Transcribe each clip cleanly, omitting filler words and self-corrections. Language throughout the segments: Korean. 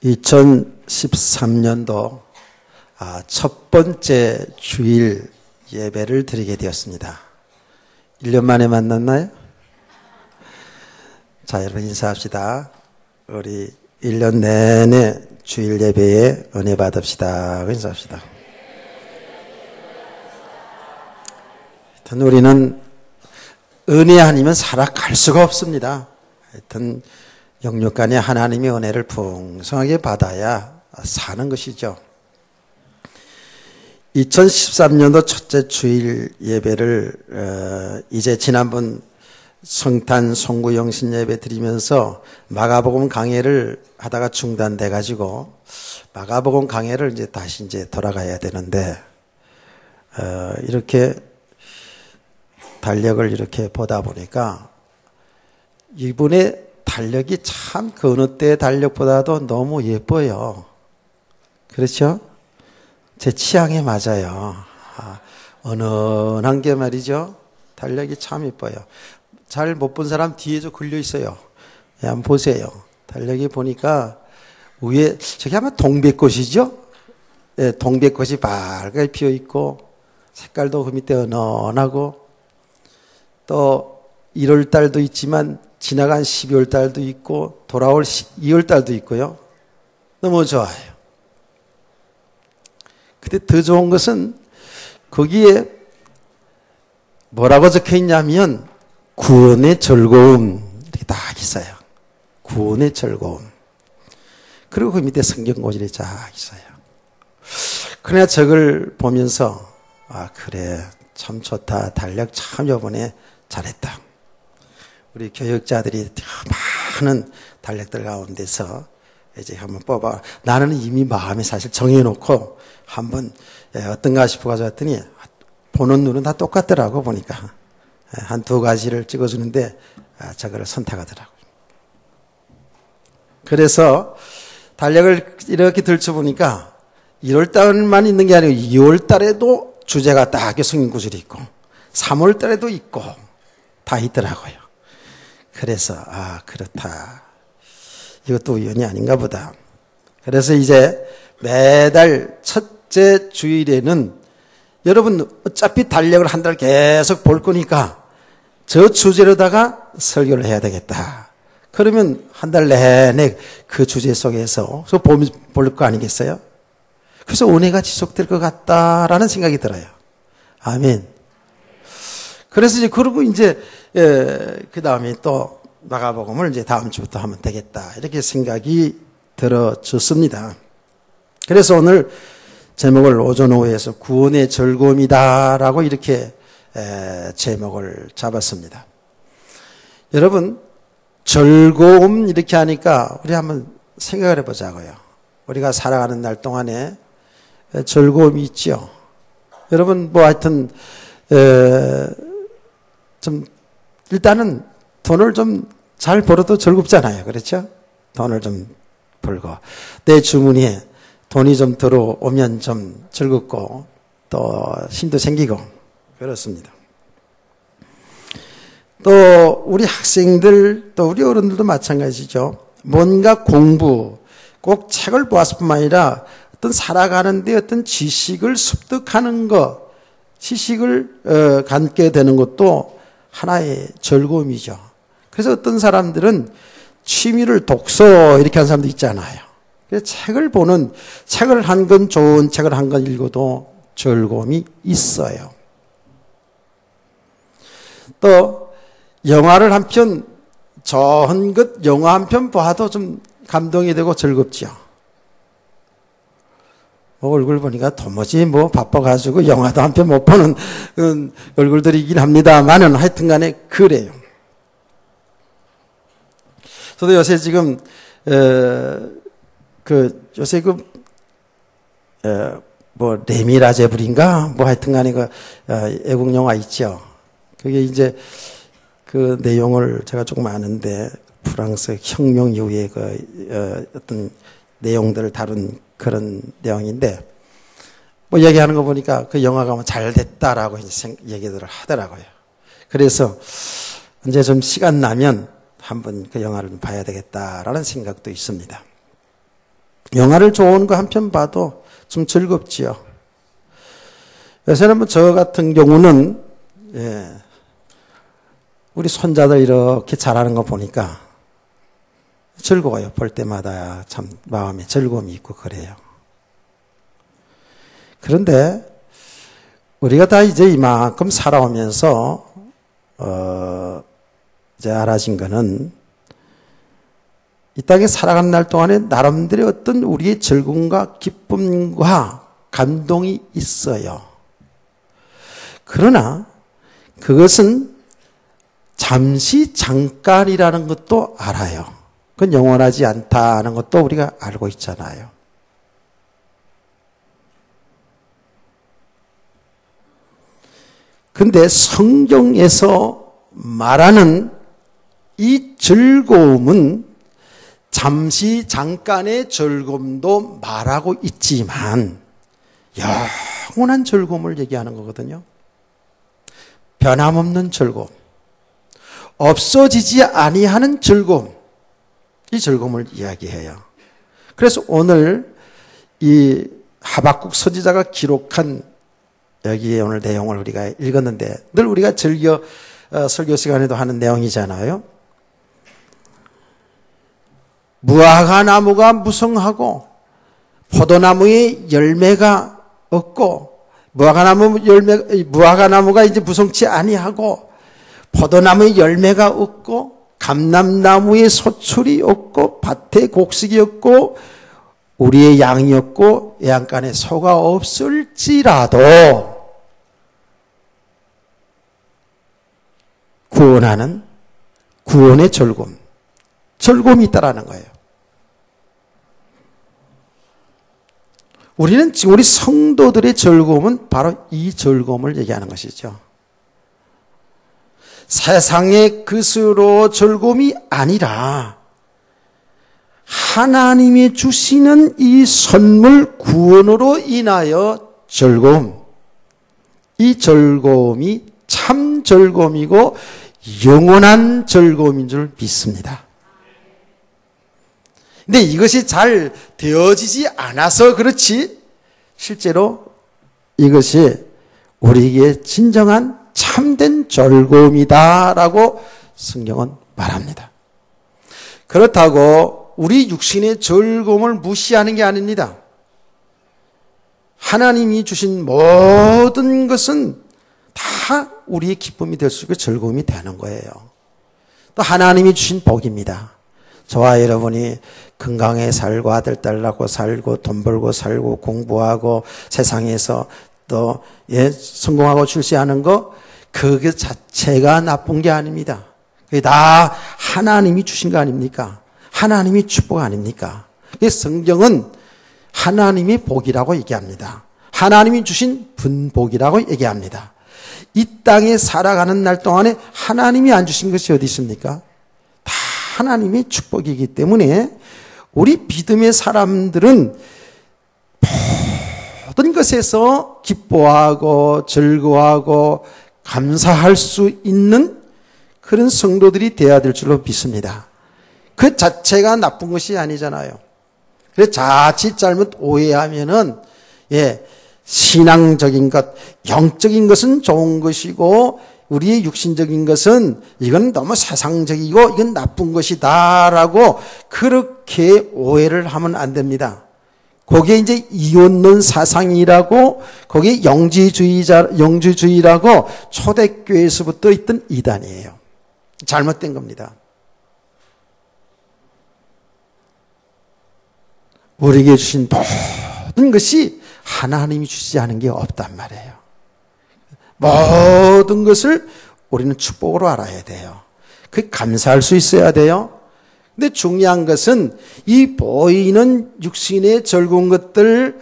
2013년도 첫 번째 주일 예배를 드리게 되었습니다. 1년 만에 만났나요? 자, 여러분 인사합시다. 우리 1년 내내 주일 예배에 은혜 받읍시다. 인사합시다. 하여튼 우리는 은혜 아니면 살아갈 수가 없습니다. 하여튼 영육간에 하나님의 은혜를 풍성하게 받아야 사는 것이죠. 2013년도 첫째 주일 예배를 이제 지난번 성탄 송구 영신 예배 드리면서 마가복음 강해를 하다가 중단돼 가지고 마가복음 강해를 다시 돌아가야 되는데 이렇게 달력을 이렇게 보다 보니까 이분의 달력이 참 그 어느 때의 달력보다도 너무 예뻐요. 그렇죠? 제 취향에 맞아요. 은은한 게 말이죠. 달력이 참 예뻐요. 잘 못 본 사람 뒤에 좀 걸려 있어요. 한번 보세요. 달력이 보니까 위에 저기 아마 동백꽃이죠? 네, 동백꽃이 밝게 피어 있고 색깔도 그 밑에 은은하고 또 1월 달도 있지만 지나간 12월 달도 있고 돌아올 2월 달도 있고요. 너무 좋아요. 근데 더 좋은 것은 거기에 뭐라고 적혀 있냐면 구원의 즐거움 이렇게 딱 있어요. 구원의 즐거움. 그리고 그 밑에 성경 구절이 쫙 있어요. 그러나 저걸 보면서 그래 참 좋다. 달력 참 이번에 잘했다. 우리 교역자들이 많은 달력들 가운데서 이제 한번 뽑아. 나는 이미 마음에 사실 정해놓고 한번 어떤가 싶어 가지고 보는 눈은 다 똑같더라고 보니까 한 두 가지를 찍어주는데 저거를 선택하더라고요. 그래서 달력을 이렇게 들춰보니까 1월 달만 있는 게 아니고 2월 달에도 주제가 딱 성경 구절이 있고 3월 달에도 있고 다 있더라고요. 그래서 그렇다. 이것도 우연이 아닌가 보다. 그래서 이제 매달 첫째 주일에는 여러분 어차피 달력을 한 달 계속 볼 거니까 저 주제로다가 설교를 해야 되겠다. 그러면 한 달 내내 그 주제 속에서 볼 거 아니겠어요? 그래서 은혜가 지속될 것 같다라는 생각이 들어요. 아멘. 그래서 그러고 그 다음에 또 마가복음을 다음 주부터 하면 되겠다. 이렇게 생각이 들어졌습니다. 그래서 오늘 제목을 오전 오후에서 구원의 즐거움이다라고 이렇게 제목을 잡았습니다. 여러분, 즐거움 이렇게 하니까 우리 한번 생각을 해보자고요. 우리가 살아가는 날 동안에 즐거움이 있죠. 여러분, 하여튼, 일단은 돈을 좀 잘 벌어도 즐겁잖아요. 그렇죠? 돈을 좀 벌고. 내 주머니에 돈이 좀 들어오면 좀 즐겁고, 또 힘도 생기고, 그렇습니다. 또, 우리 학생들, 또 우리 어른들도 마찬가지죠. 뭔가 공부, 꼭 책을 보았을 뿐만 아니라 어떤 살아가는데 어떤 지식을 습득하는 것, 지식을 갖게 되는 것도 하나의 즐거움이죠. 그래서 어떤 사람들은 취미를 독서 이렇게 하는 사람도 있잖아요. 그래서 책을 한 권 좋은 책을 한 권 읽어도 즐거움이 있어요. 또 영화를 한 편 좋은 것 영화 한 편 봐도 좀 감동이 되고 즐겁죠. 얼굴 보니까 도무지 바빠가지고 영화도 한 편 못 보는 얼굴들이긴 합니다만은 하여튼 간에 그래요. 저도 요새 지금, 요새 레미라제불인가? 하여튼 간에 애국 영화 있죠. 그게 그 내용을 제가 조금 아는데, 프랑스 혁명 이후에 어떤 내용들을 다룬 그런 내용인데, 얘기하는 거 보니까 그 영화가 잘 됐다라고 얘기들을 하더라고요. 그래서 이제 좀 시간 나면 한번 그 영화를 봐야 되겠다라는 생각도 있습니다. 영화를 좋아하는 거 한편 봐도 좀 즐겁지요. 요새는 뭐 저 같은 경우는 우리 손자들 이렇게 잘하는 거 보니까 즐거워요. 볼 때마다 참 마음에 즐거움이 있고 그래요. 그런데 우리가 다 이제 이만큼 살아오면서 이제 알아진 거는 이 땅에 살아가는 날 동안에 나름대로 어떤 우리의 즐거움과 기쁨과 감동이 있어요. 그러나 그것은 잠시 잠깐이라는 것도 알아요. 그건 영원하지 않다는 것도 우리가 알고 있잖아요. 근데 성경에서 말하는 이 즐거움은 잠시 잠깐의 즐거움도 말하고 있지만 영원한 즐거움을 얘기하는 거거든요. 변함없는 즐거움, 없어지지 아니하는 즐거움, 이 즐거움을 이야기해요. 그래서 오늘 이 하박국 선지자가 기록한 여기에 오늘 내용을 우리가 읽었는데 늘 우리가 즐겨 설교 시간에도 하는 내용이잖아요. 무화과 나무가 무성하고 포도나무의 열매가 없고 무화과 나무가 이제 무성치 아니하고 포도나무의 열매가 없고 감람나무의 소출이 없고 밭에 곡식이 없고 우리의 양이 없고 외양간에 소가 없을지라도 구원하는 구원의 즐거움이 있다라는 거예요. 우리는 지금 우리 성도들의 즐거움은 바로 이 즐거움을 얘기하는 것이죠. 세상의 것으로 즐거움이 아니라 하나님이 주시는 이 선물 구원으로 인하여 즐거움, 이 즐거움이 참 즐거움이고 영원한 즐거움인 줄 믿습니다. 근데 이것이 잘 되어지지 않아서 그렇지 실제로 이것이 우리에게 진정한 참된 즐거움이다라고 성경은 말합니다. 그렇다고 우리 육신의 즐거움을 무시하는 게 아닙니다. 하나님이 주신 모든 것은 다 우리의 기쁨이 될 수 있고 즐거움이 되는 거예요. 또 하나님이 주신 복입니다. 저와 여러분이 건강에 살고 아들 딸 낳고 살고 돈 벌고 살고 공부하고 세상에서 또 성공하고 출세하는 거 그게 자체가 나쁜 게 아닙니다. 그게 다 하나님이 주신 거 아닙니까? 하나님이 축복 아닙니까? 성경은 하나님이 복이라고 얘기합니다. 하나님이 주신 분복이라고 얘기합니다. 이 땅에 살아가는 날 동안에 하나님이 안 주신 것이 어디 있습니까? 다 하나님의 축복이기 때문에 우리 믿음의 사람들은 모든 것에서 기뻐하고 즐거워하고 감사할 수 있는 그런 성도들이 되어야 될 줄로 믿습니다. 그 자체가 나쁜 것이 아니잖아요. 그래서 자칫 잘못 오해하면은 신앙적인 것, 영적인 것은 좋은 것이고 우리의 육신적인 것은 이건 너무 세상적이고 이건 나쁜 것이다라고 그렇게 오해를 하면 안 됩니다. 그게 이제 이혼론 사상이라고 그게 영주주의라고 초대교회에서부터 있던 이단이에요. 잘못된 겁니다. 우리에게 주신 모든 것이 하나님이 주시지 않은 게 없단 말이에요. 모든 것을 우리는 축복으로 알아야 돼요. 그 감사할 수 있어야 돼요. 근데 중요한 것은 이 보이는 육신의 즐거운 것들,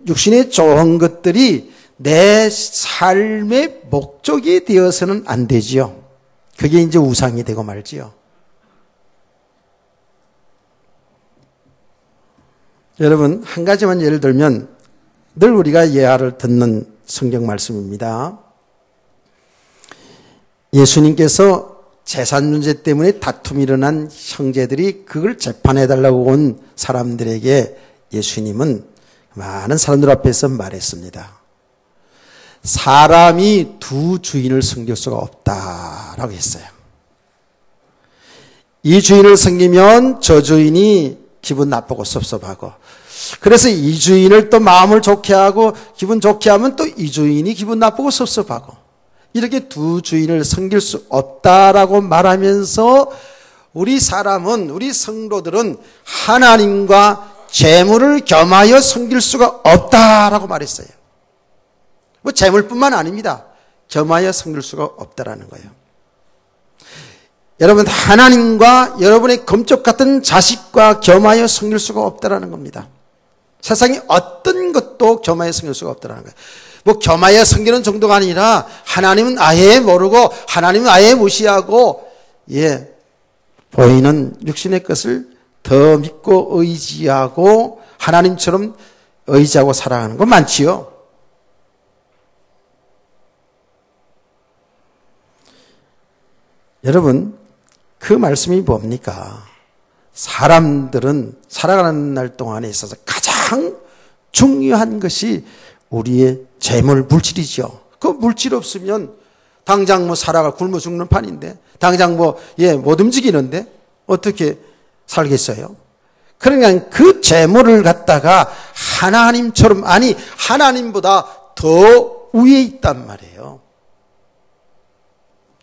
육신의 좋은 것들이 내 삶의 목적이 되어서는 안 되지요. 그게 이제 우상이 되고 말지요. 여러분, 한 가지만 예를 들면 늘 우리가 예화를 듣는 성경 말씀입니다. 예수님께서 재산 문제 때문에 다툼이 일어난 형제들이 그걸 재판해달라고 온 사람들에게 예수님은 많은 사람들 앞에서 말했습니다. 사람이 두 주인을 섬길 수가 없다라고 했어요. 이 주인을 섬기면 저 주인이 기분 나쁘고 섭섭하고, 그래서 이 주인을 또 마음을 좋게 하고 기분 좋게 하면 또 이 주인이 기분 나쁘고 섭섭하고, 이렇게 두 주인을 섬길 수 없다라고 말하면서 우리 사람은, 우리 성도들은 하나님과 재물을 겸하여 섬길 수가 없다라고 말했어요. 뭐 재물뿐만 아닙니다. 겸하여 섬길 수가 없다라는 거예요. 여러분, 하나님과 여러분의 금쪽 같은 자식과 겸하여 섬길 수가 없다라는 겁니다. 세상에 어떤 것도 겸하여 섬길 수가 없다라는 거예요. 뭐 겸하여 섬기는 정도가 아니라 하나님은 아예 모르고 하나님은 아예 무시하고, 보이는 육신의 것을 더 믿고 의지하고 하나님처럼 의지하고 살아가는 거 많지요. 여러분, 그 말씀이 뭡니까? 사람들은 살아가는 날 동안에 있어서 가장 중요한 것이 우리의 재물, 물질이죠. 그 물질 없으면 당장 뭐 살아가 굶어 죽는 판인데, 당장 못 움직이는데 어떻게 살겠어요? 그러니까 그 재물을 갖다가 하나님처럼, 아니 하나님보다 더 위에 있단 말이에요.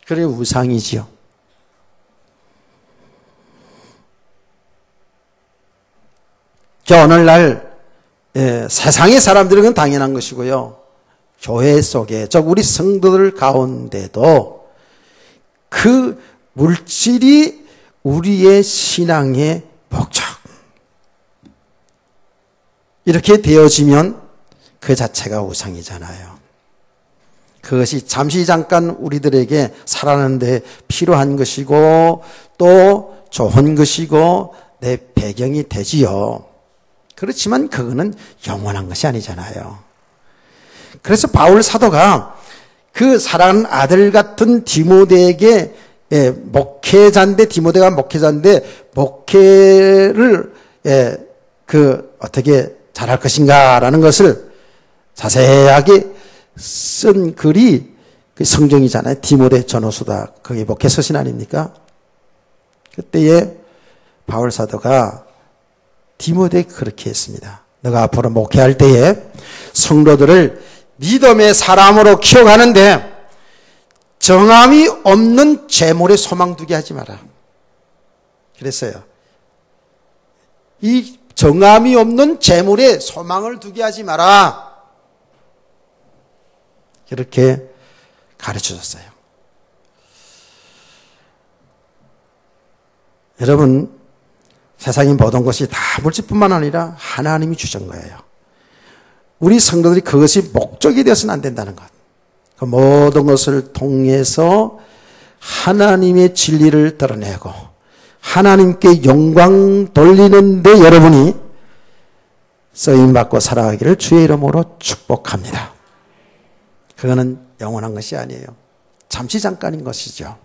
그게 우상이지요. 오늘날 세상의 사람들은 그건 당연한 것이고요. 교회 속에, 우리 성도들 가운데도 그 물질이 우리의 신앙의 목적, 이렇게 되어지면 그 자체가 우상이잖아요. 그것이 잠시 잠깐 우리들에게 살아가는 데 필요한 것이고 또 좋은 것이고 내 배경이 되지요. 그렇지만 그거는 영원한 것이 아니잖아요. 그래서 바울 사도가 그 사랑하는 아들 같은 디모데에게, 목회자인데, 디모데가 목회자인데 목회를 어떻게 잘할 것인가라는 것을 자세하게 쓴 글이 그 성경이잖아요. 디모데 전후서다. 그게 목회 서신 아닙니까? 그때에 바울 사도가 디모데에 그렇게 했습니다. 너가 앞으로 목회할 때에 성도들을 믿음의 사람으로 키워가는데 정함이 없는 재물에 소망 두게 하지 마라. 그랬어요. 이 정함이 없는 재물에 소망을 두게 하지 마라. 그렇게 가르쳐줬어요. 여러분, 세상의 모든 것이 다 물질뿐만 아니라 하나님이 주신 거예요. 우리 성도들이 그것이 목적이 되어서는 안 된다는 것. 그 모든 것을 통해서 하나님의 진리를 드러내고 하나님께 영광 돌리는데 여러분이 쓰임받고 살아가기를 주의 이름으로 축복합니다. 그거는 영원한 것이 아니에요. 잠시 잠깐인 것이죠.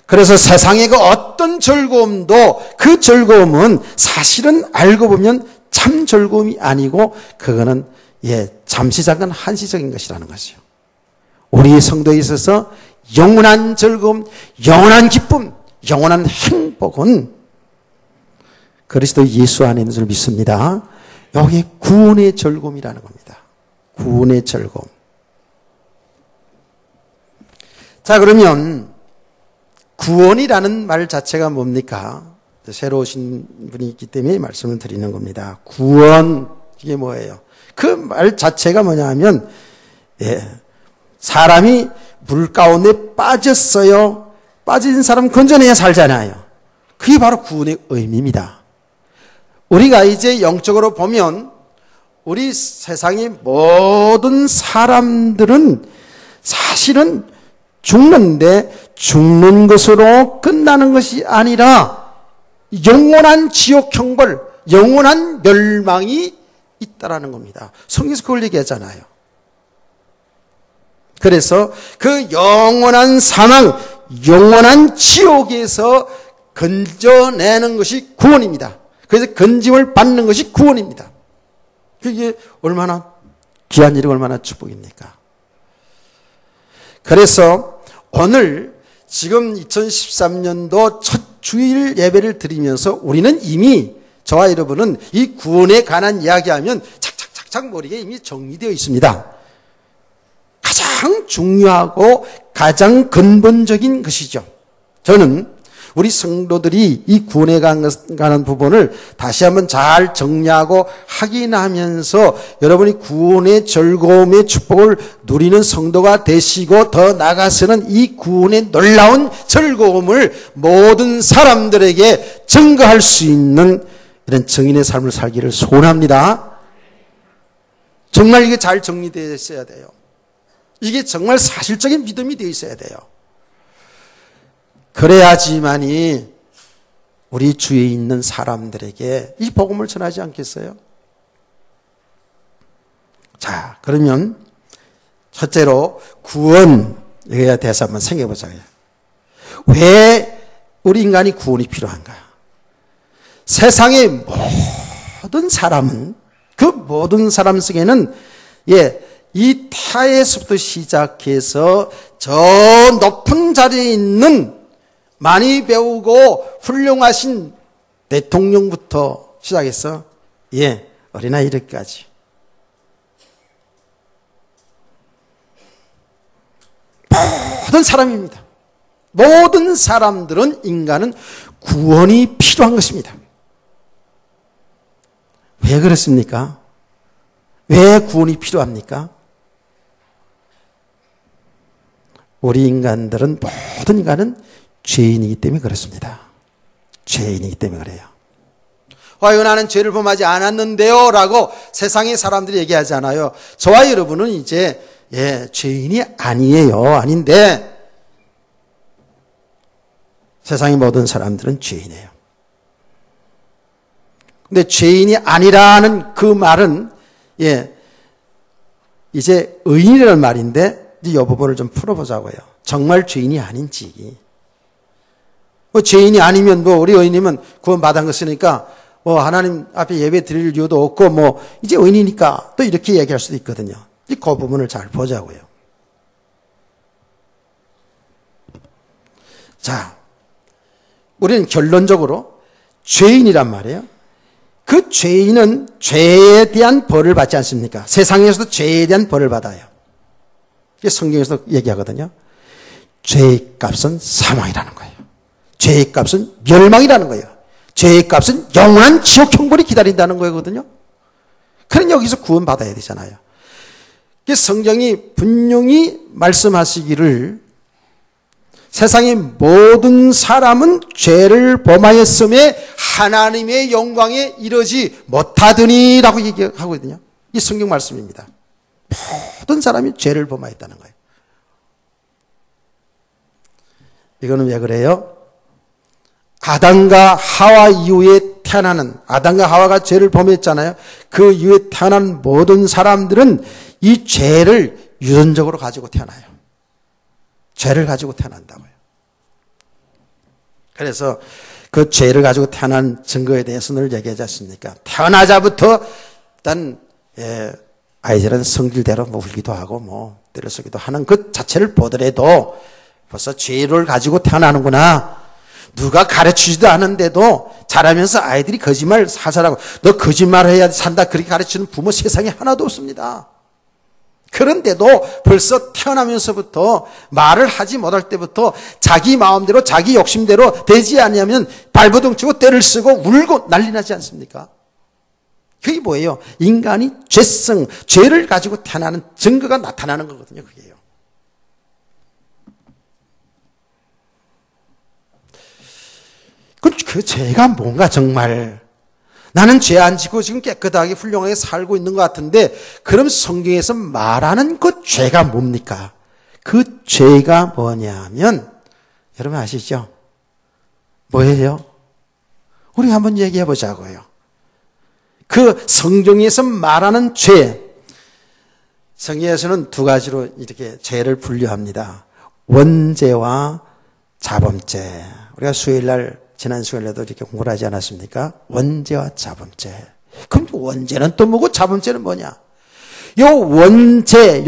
그래서 세상의 그 어떤 즐거움도 그 즐거움은 사실은 알고 보면 참 즐거움이 아니고 그거는 잠시 잠깐 한시적인 것이라는 것이요. 우리 성도에 있어서 영원한 즐거움, 영원한 기쁨, 영원한 행복은 그리스도 예수 안에 있는 줄 믿습니다. 여기 구원의 즐거움이라는 겁니다. 구원의 즐거움. 자, 그러면 구원이라는 말 자체가 뭡니까? 새로 오신 분이 있기 때문에 말씀을 드리는 겁니다. 구원, 이게 뭐예요? 그 말 자체가 뭐냐 하면, 사람이 물 가운데 빠졌어요. 빠진 사람 건져내야 살잖아요. 그게 바로 구원의 의미입니다. 우리가 이제 영적으로 보면 우리 세상의 모든 사람들은 사실은 죽는데 죽는 것으로 끝나는 것이 아니라 영원한 지옥 형벌, 영원한 멸망이 있다라는 겁니다. 성경에서 그걸 얘기하잖아요. 그래서 그 영원한 사망, 영원한 지옥에서 건져내는 것이 구원입니다. 그래서 건짐을 받는 것이 구원입니다. 그게 얼마나 귀한 일이 얼마나 축복입니까? 그래서 오늘 지금 2013년도 첫 주일 예배를 드리면서 우리는 이미 저와 여러분은 이 구원에 관한 이야기하면 착착착착 머리에 이미 정리되어 있습니다. 가장 중요하고 가장 근본적인 것이죠. 저는 우리 성도들이 이 구원에 관한 부분을 다시 한번 잘 정리하고 확인하면서 여러분이 구원의 즐거움의 축복을 누리는 성도가 되시고 더 나아가서는 이 구원의 놀라운 즐거움을 모든 사람들에게 증거할 수 있는 이런 증인의 삶을 살기를 소원합니다. 정말 이게 잘 정리되어 있어야 돼요. 이게 정말 사실적인 믿음이 되어 있어야 돼요. 그래야지만이 우리 주위에 있는 사람들에게 이 복음을 전하지 않겠어요? 자, 그러면 첫째로 구원에 대해서 한번 생각해 보자고요. 왜 우리 인간이 구원이 필요한가? 세상의 모든 사람은, 그 모든 사람 속에는 이 타에서부터 시작해서 저 높은 자리에 있는 많이 배우고 훌륭하신 대통령부터 시작해서 어린아이들까지 모든 사람입니다. 모든 사람들은, 인간은 구원이 필요한 것입니다. 왜 그렇습니까? 왜 구원이 필요합니까? 우리 인간들은, 모든 인간은 죄인이기 때문에 그렇습니다. 죄인이기 때문에 그래요. 이거 나는 죄를 범하지 않았는데요 라고 세상의 사람들이 얘기하잖아요. 저와 여러분은 이제 죄인이 아니에요. 아닌데 세상의 모든 사람들은 죄인이에요. 근데 죄인이 아니라는 그 말은 이제 의인이라는 말인데 이 부분을 좀 풀어보자고요. 정말 죄인이 아닌지. 죄인이 아니면 우리 의인이면 구원받은 것이니까 하나님 앞에 예배 드릴 이유도 없고 이제 의인이니까 또 이렇게 얘기할 수도 있거든요. 그 부분을 잘 보자고요. 자, 우리는 결론적으로 죄인이란 말이에요. 그 죄인은 죄에 대한 벌을 받지 않습니까? 세상에서도 죄에 대한 벌을 받아요. 이게 성경에서 얘기하거든요. 죄의 값은 사망이라는 거예요. 죄의 값은 멸망이라는 거예요. 죄의 값은 영원한 지옥 형벌이 기다린다는 거거든요. 그럼 여기서 구원받아야 되잖아요. 성경이 분명히 말씀하시기를 세상의 모든 사람은 죄를 범하였음에 하나님의 영광에 이르지 못하더니 라고 얘기하거든요. 이 성경 말씀입니다. 모든 사람이 죄를 범하였다는 거예요. 이거는 왜 그래요? 아담과 하와 이후에 태어나는, 아담과 하와가 죄를 범했잖아요. 그 이후에 태어난 모든 사람들은 이 죄를 유전적으로 가지고 태어나요. 죄를 가지고 태어난다고요. 그래서 그 죄를 가지고 태어난 증거에 대해서 늘 얘기하지 않습니까? 태어나자부터 일단 아이들은 성질대로 울기도 하고 때려 쓰기도 하는 그 자체를 보더라도 벌써 죄를 가지고 태어나는구나. 누가 가르치지도 않은데도 자라면서 아이들이 거짓말 사살하고 너 거짓말해야 산다 그렇게 가르치는 부모 세상에 하나도 없습니다. 그런데도 벌써 태어나면서부터 말을 하지 못할 때부터 자기 마음대로 자기 욕심대로 되지 않으면 발버둥 치고 때를 쓰고 울고 난리 나지 않습니까? 그게 뭐예요? 인간이 죄성, 죄를 가지고 태어나는 증거가 나타나는 거거든요. 그게요. 그 죄가 뭔가 정말 나는 죄 안 지고 지금 깨끗하게 훌륭하게 살고 있는 것 같은데 그럼 성경에서 말하는 그 죄가 뭡니까? 그 죄가 뭐냐면 여러분 아시죠? 뭐예요? 우리 한번 얘기해 보자고요. 그 성경에서 말하는 죄, 성경에서는 두 가지로 이렇게 죄를 분류합니다. 원죄와 자범죄. 우리가 수요일날, 지난 수요일날도 이렇게 공부를 하지 않았습니까? 원죄와 자범죄. 그럼 원죄는 또 뭐고 자범죄는 뭐냐? 요 원죄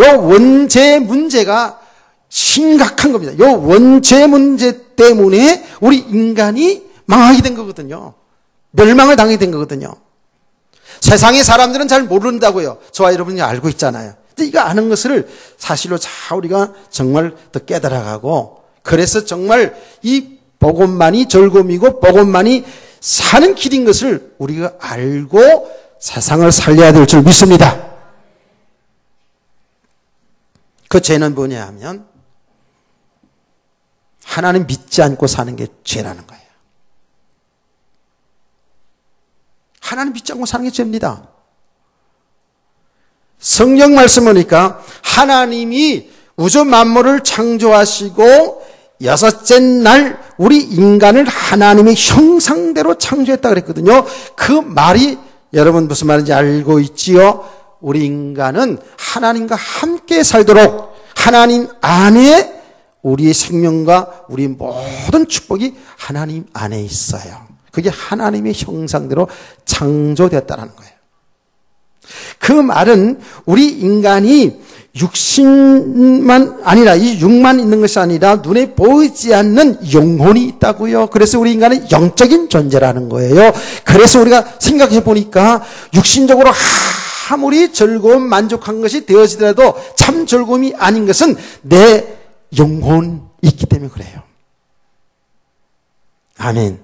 문제가 심각한 겁니다. 요 원죄 문제 때문에 우리 인간이 망하게 된 거거든요. 멸망을 당하게 된 거거든요. 세상의 사람들은 잘 모른다고요. 저와 여러분이 알고 있잖아요. 근데 이거 아는 것을 사실로 잘 우리가 정말 더 깨달아가고, 그래서 정말 이 복음만이 절금이고 복음만이 사는 길인 것을 우리가 알고 세상을 살려야 될 줄 믿습니다. 그 죄는 뭐냐 하면 하나님 믿지 않고 사는 게 죄라는 거예요. 하나님 믿지 않고 사는 게 죄입니다. 성경 말씀 보니까 하나님이 우주 만물을 창조하시고 여섯째 날 우리 인간을 하나님의 형상대로 창조했다 그랬거든요. 그 말이 여러분 무슨 말인지 알고 있지요? 우리 인간은 하나님과 함께 살도록 하나님 안에 우리의 생명과 우리 모든 축복이 하나님 안에 있어요. 그게 하나님의 형상대로 창조되었다는 거예요. 그 말은 우리 인간이 육신만 아니라, 이 육만 있는 것이 아니라 눈에 보이지 않는 영혼이 있다고요. 그래서 우리 인간은 영적인 존재라는 거예요. 그래서 우리가 생각해 보니까 육신적으로 아무리 즐거움 만족한 것이 되어지더라도 참 즐거움이 아닌 것은 내 영혼이 있기 때문에 그래요. 아멘.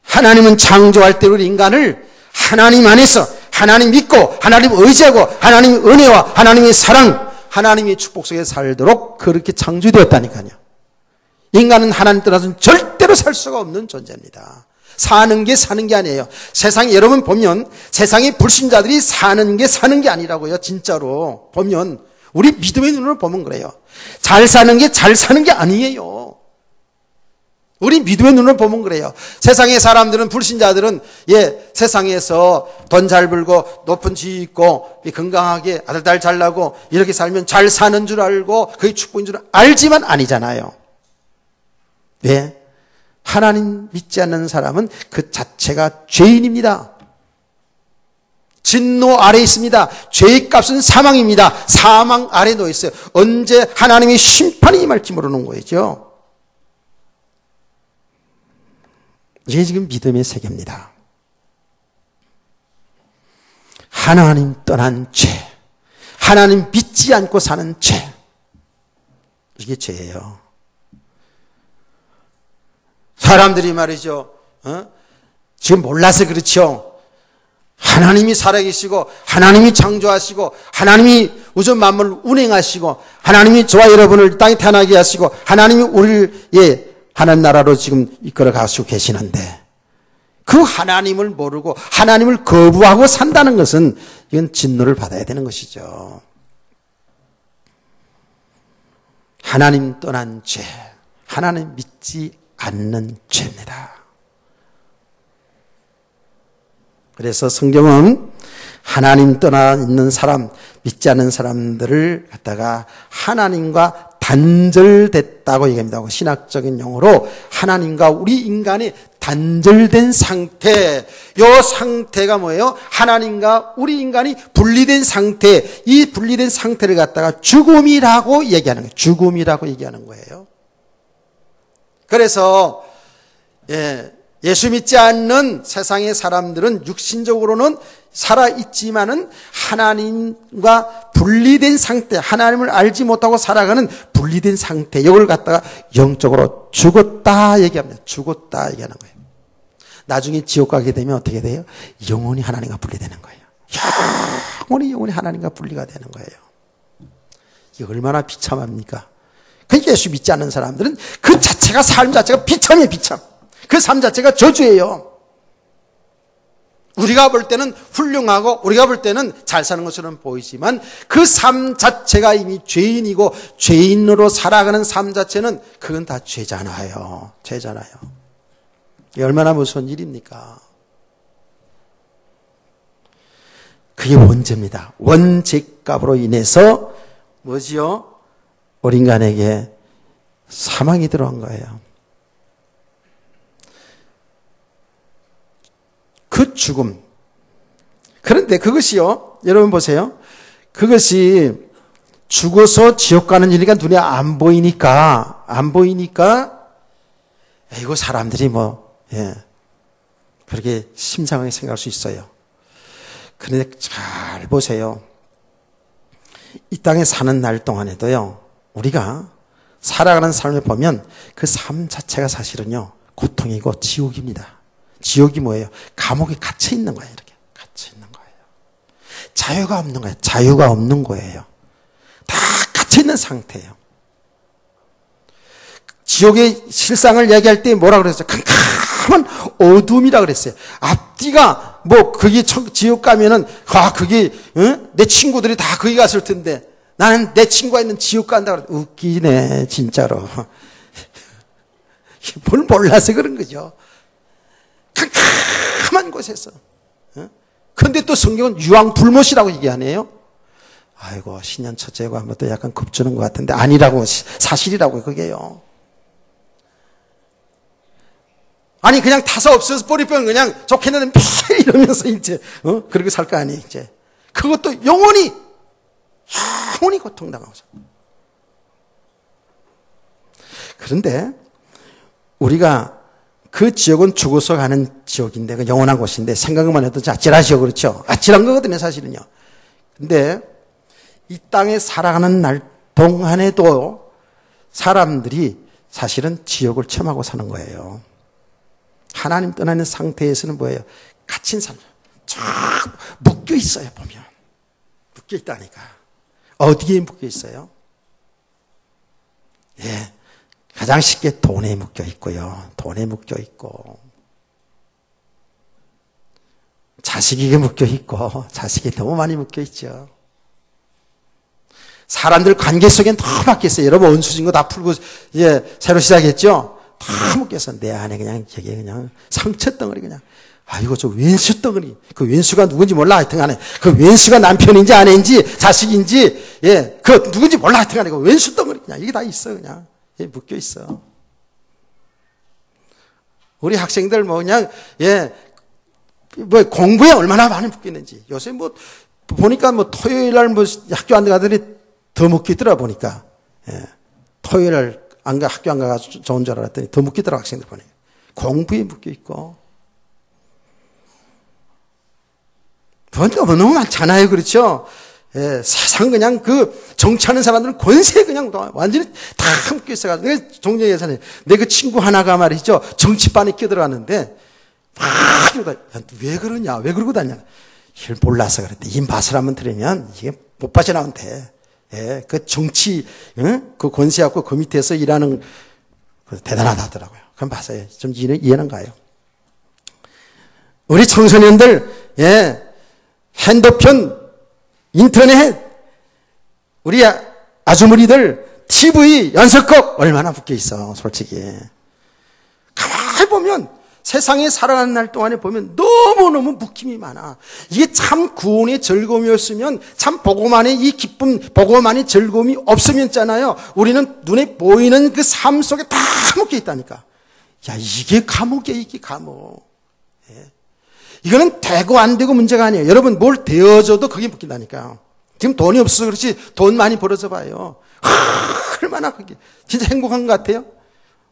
하나님은 창조할 때 우리 인간을 하나님 안에서 하나님 믿고 하나님 의지하고 하나님의 은혜와 하나님의 사랑, 하나님의 축복 속에 살도록 그렇게 창조되었다니까요. 인간은 하나님 떠나서는 절대로 살 수가 없는 존재입니다. 사는 게 아니에요. 세상에 여러분 보면 세상의 불신자들이 사는 게 아니라고요. 진짜로 보면 우리 믿음의 눈으로 보면 그래요. 잘 사는 게 아니에요. 우리 믿음의 눈으로 보면 그래요. 세상의 사람들은, 불신자들은 세상에서 돈 잘 벌고 높은 지위 있고 건강하게 아들 딸 잘 나고 이렇게 살면 잘 사는 줄 알고 그게 축복인 줄 알지만 아니잖아요. 왜? 하나님 믿지 않는 사람은 그 자체가 죄인입니다. 진노 아래 있습니다. 죄의 값은 사망입니다. 사망 아래 놓여 있어요. 언제 하나님의 심판이 임할지 모르는 거죠. 이게 지금 믿음의 세계입니다. 하나님 떠난 죄, 하나님 믿지 않고 사는 죄, 이게 죄예요. 사람들이 말이죠, 지금 몰라서 그렇죠. 하나님이 살아계시고 하나님이 창조하시고 하나님이 우주 만물을 운행하시고 하나님이 저와 여러분을 땅에 태어나게 하시고 하나님이 우리를 하나님 나라로 지금 이끌어 가시고 계시는데, 그 하나님을 모르고 하나님을 거부하고 산다는 것은 이건 진노를 받아야 되는 것이죠. 하나님 떠난 죄, 하나님 믿지 않는 죄입니다. 그래서 성경은 하나님 떠나 있는 사람, 믿지 않는 사람들을 갖다가 하나님과 단절됐다고 얘기합니다. 신학적인 용어로 하나님과 우리 인간이 단절된 상태, 이 상태가 뭐예요? 하나님과 우리 인간이 분리된 상태, 이 분리된 상태를 갖다가 죽음이라고 얘기하는 거예요. 죽음이라고 얘기하는 거예요. 그래서 예수 믿지 않는 세상의 사람들은 육신적으로는 살아있지만은 하나님과 분리된 상태, 하나님을 알지 못하고 살아가는 분리된 상태, 이걸 갖다가 영적으로 죽었다 얘기합니다. 죽었다 얘기하는 거예요. 나중에 지옥 가게 되면 어떻게 돼요? 영원히 하나님과 분리되는 거예요. 영원히 하나님과 분리가 되는 거예요. 이게 얼마나 비참합니까? 그러니까 예수 믿지 않는 사람들은 그 자체가, 삶 자체가 비참이에요. 비참. 그 삶 자체가 저주예요. 우리가 볼 때는 훌륭하고 우리가 볼 때는 잘 사는 것처럼 보이지만 그 삶 자체가 이미 죄인이고 죄인으로 살아가는 삶 자체는 그건 다 죄잖아요. 죄잖아요. 이게 얼마나 무서운 일입니까? 그게 원죄입니다. 원죄값으로 인해서 뭐지요? 우리 인간에게 사망이 들어온 거예요. 그 죽음. 그런데 그것이요, 여러분 보세요. 그것이 죽어서 지옥 가는 일이니까 눈에 안 보이니까, 이거 사람들이 그렇게 심상하게 생각할 수 있어요. 그런데 잘 보세요. 이 땅에 사는 날 동안에도요, 우리가 살아가는 삶을 보면 그 삶 자체가 사실은요, 고통이고 지옥입니다. 지옥이 뭐예요? 감옥에 갇혀 있는 거예요. 이렇게 갇혀 있는 거예요. 자유가 없는 거예요. 자유가 없는 거예요. 다 갇혀 있는 상태예요. 지옥의 실상을 얘기할 때 뭐라 그랬어요? 캄캄한 어둠이라 그랬어요. 앞뒤가 그게 지옥 가면은 그게 내 친구들이 다 거기 갔을 텐데 나는 내 친구가 있는 지옥 간다 그래. 웃기네 진짜로. 뭘 몰라서 그런 거죠. 캄캄한 곳에서. 근데 또 성경은 유황불못이라고 얘기하네요. 아이고 신년 첫째고 한번 또 약간 겁주는 것 같은데 아니라고, 사실이라고 그게요. 아니 그냥 타서 없어서 버리면 그냥 좋겠는데 이러면서 이제 그렇게 살 거 아니에요. 이제 그것도 영원히 고통당하고. 그런데 우리가 그 지옥은 죽어서 가는 지옥인데, 그 영원한 곳인데, 생각만 해도 아찔하죠. 그렇죠? 아찔한 거거든요, 사실은요. 근데 이 땅에 살아가는 날 동안에도 사람들이 사실은 지옥을 체험하고 사는 거예요. 하나님 떠나는 상태에서는 뭐예요? 갇힌 삶. 쫙 묶여 있어요, 보면. 묶여 있다니까. 어디에 묶여 있어요? 예. 가장 쉽게 돈에 묶여 있고요. 돈에 묶여 있고. 자식에게 묶여 있고. 자식이 너무 많이 묶여 있죠. 사람들 관계 속엔 너무 바뀌었어요. 여러분, 원수진 거 다 풀고, 이제 새로 시작했죠? 다 묶여서 내 안에 그냥, 저게 그냥 상처 덩어리 그냥. 아이고, 저 왼수 덩어리. 그 왼수가 누군지 몰라. 하여튼 간에. 그 왼수가 남편인지 아내인지 자식인지, 예, 그 누군지 몰라. 하여튼 간에. 그 왼수 덩어리 그냥. 이게 다 있어, 그냥. 예, 묶여 있어. 우리 학생들 그냥, 예, 공부에 얼마나 많이 묶여 있는지. 요새 보니까 토요일 날 학교 안 가더니 더 묶여 있더라, 보니까. 예. 토요일 날 학교 안 가가지고 좋은 줄 알았더니 더 묶이더라, 학생들 보니까. 공부에 묶여 있고. 보니까 너무 많잖아요, 그렇죠? 예, 세상 그냥 정치하는 사람들은 권세 그냥 완전히 다 묶여 있어가지고. 내가 종종 예전에 내 그 친구 하나가 말이죠. 정치반에 끼어들어갔는데, 막 이러다, 야, 왜 그러냐? 왜 그러고 다냐? 이걸 몰라서 그랬대. 이 맛을 한번 들으면 이게 못 빠져나온대. 예, 그 정치, 그 권세하고 그 밑에서 일하는, 대단하다 하더라고요. 그럼 봤어요. 좀 이해는 가요. 우리 청소년들, 예, 핸드폰, 인터넷, 우리 아주머니들, TV, 연속극, 얼마나 묶여 있어, 솔직히. 가만히 보면, 세상에 살아가는 날 동안에 보면 너무너무 묶임이 많아. 이게 참 구원의 즐거움이었으면 참 복음만의 이 기쁨, 복음만의 즐거움이 없으면 있잖아요. 우리는 눈에 보이는 그 삶 속에 다 묶여 있다니까. 야, 이게 감옥이야, 이게 감옥. 예. 이거는 되고 안 되고 문제가 아니에요. 여러분 뭘 되어줘도 그게 묶인다니까. 지금 돈이 없어서 그렇지 돈 많이 벌어서 봐요. 얼마나 그게 진짜 행복한 것 같아요.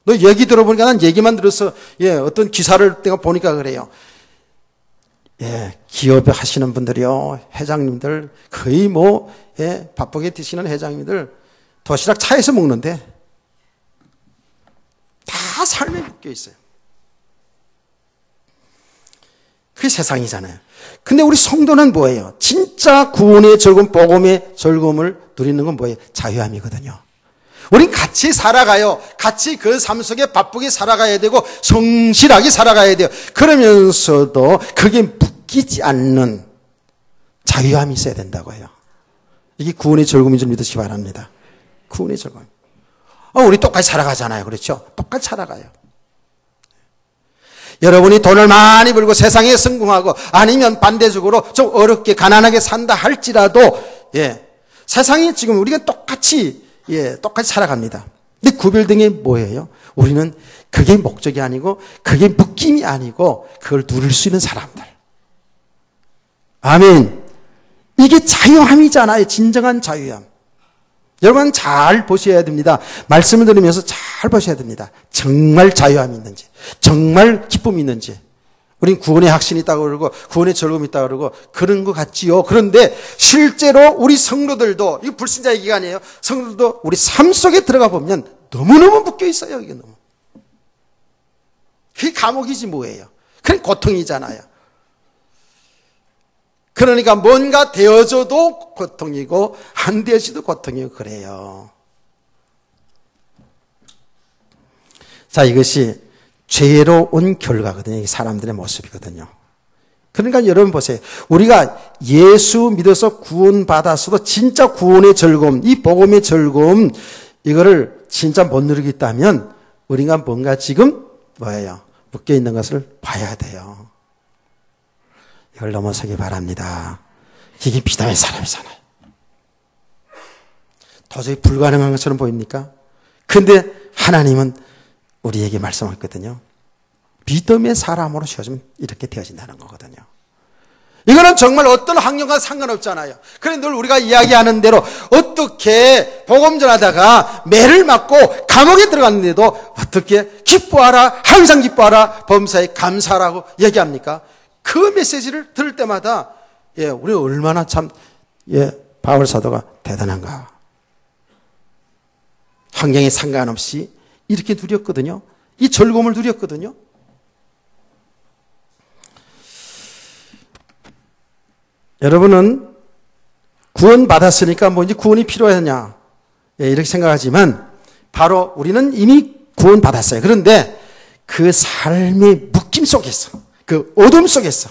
너 얘기 들어보니까 난 얘기만 들어서, 예, 어떤 기사를 내가 보니까 그래요. 예, 기업에 하시는 분들이요, 회장님들, 거의 예, 바쁘게 드시는 회장님들, 도시락 차에서 먹는데, 다 삶에 묶여 있어요. 그게 세상이잖아요. 근데 우리 성도는 뭐예요? 진짜 구원의 즐거움, 복음의 즐거움을 누리는 건 뭐예요? 자유함이거든요. 우린 같이 살아가요. 같이 그 삶 속에 바쁘게 살아가야 되고 성실하게 살아가야 돼요. 그러면서도 그게 묶이지 않는 자유함이 있어야 된다고 해요. 이게 구원의 즐거움인 줄 믿으시기 바랍니다. 구원의 즐거움. 우리 똑같이 살아가잖아요. 그렇죠? 똑같이 살아가요. 여러분이 돈을 많이 벌고 세상에 성공하고 아니면 반대적으로 좀 어렵게 가난하게 산다 할지라도 세상이 지금 우리가 똑같이 살아갑니다. 근데 구별된 게 뭐예요? 우리는 그게 목적이 아니고 그게 묶임이 아니고 그걸 누릴 수 있는 사람들. 아멘. 이게 자유함이잖아요. 진정한 자유함. 여러분 잘 보셔야 됩니다. 말씀을 들으면서 잘 보셔야 됩니다. 정말 자유함이 있는지, 정말 기쁨이 있는지. 우린 구원의 확신이 있다고 그러고 구원의 즐거움이 있다고 그러고 그런 것 같지요. 그런데 실제로 우리 성도들도, 이거 불신자 얘기가 아니에요. 성도들도 우리 삶 속에 들어가 보면 너무너무 묶여 있어요. 이게 너무. 그게 감옥이지 뭐예요. 그게 고통이잖아요. 그러니까 뭔가 되어져도 고통이고 안 되어져도 고통이고 그래요. 자, 이것이 죄로 온 결과거든요. 사람들의 모습이거든요. 그러니까 여러분 보세요. 우리가 예수 믿어서 구원받았어도 진짜 구원의 즐거움, 이 복음의 즐거움, 이거를 진짜 못 누리고 있다면 우리가 뭔가 지금 뭐예요? 묶여 있는 것을 봐야 돼요. 이걸 넘어서기 바랍니다. 이게 믿음의 사람이잖아요. 도저히 불가능한 것처럼 보입니까? 근데 하나님은 우리에게 말씀했거든요. 믿음의 사람으로 세워지면 이렇게 되어진다는 거거든요. 이거는 정말 어떤 환경과 상관없잖아요. 그런데 늘 우리가 이야기하는 대로 어떻게 복음 전하다가 매를 맞고 감옥에 들어갔는데도 어떻게 기뻐하라, 항상 기뻐하라, 범사에 감사하라고 얘기합니까? 그 메시지를 들을 때마다 우리 얼마나 참 바울 사도가 대단한가. 환경에 상관없이 이렇게 누렸거든요. 이 즐거움을 누렸거든요. 여러분은 구원 받았으니까 뭐 이제 구원이 필요하냐 이렇게 생각하지만 바로 우리는 이미 구원 받았어요. 그런데 그 삶의 묶임 속에서, 그 어둠 속에서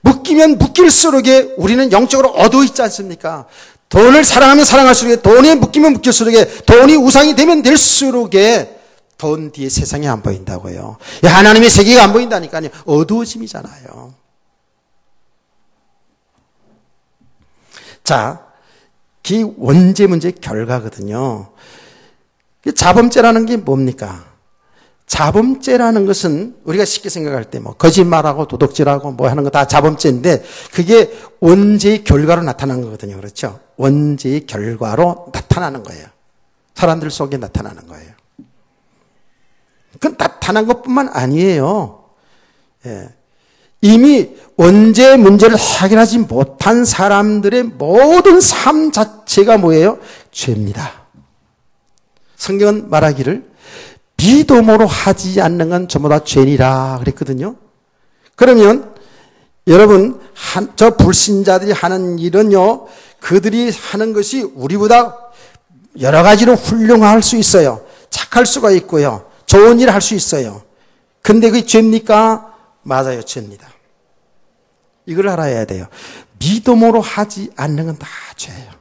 묶이면 묶일수록 우리는 영적으로 어두워 있지 않습니까? 돈을 사랑하면 사랑할수록, 돈에 묶이면 묶일수록, 돈이 우상이 되면 될수록 돈 뒤에 세상이 안 보인다고요. 하나님의 세계가 안 보인다니까요. 어두워짐이잖아요. 자, 이 원죄 문제의 결과거든요. 자범죄라는 게 뭡니까? 자범죄라는 것은 우리가 쉽게 생각할 때 거짓말하고 도둑질하고 하는 거 다 자범죄인데 그게 원죄의 결과로 나타나는 거거든요. 그렇죠? 원죄의 결과로 나타나는 거예요. 사람들 속에 나타나는 거예요. 그건 나타난 것뿐만 아니에요. 이미 원죄 문제를 해결하지 못한 사람들의 모든 삶 자체가 뭐예요? 죄입니다. 성경은 말하기를 믿음으로 하지 않는 건 전부 다 죄니라 그랬거든요. 그러면 여러분 저 불신자들이 하는 일은요, 그들이 하는 것이 우리보다 여러 가지로 훌륭할 수 있어요. 착할 수가 있고요, 좋은 일을 할 수 있어요. 근데 그게 죄입니까? 맞아요, 죄입니다. 이걸 알아야 돼요. 믿음으로 하지 않는 건 다 죄예요.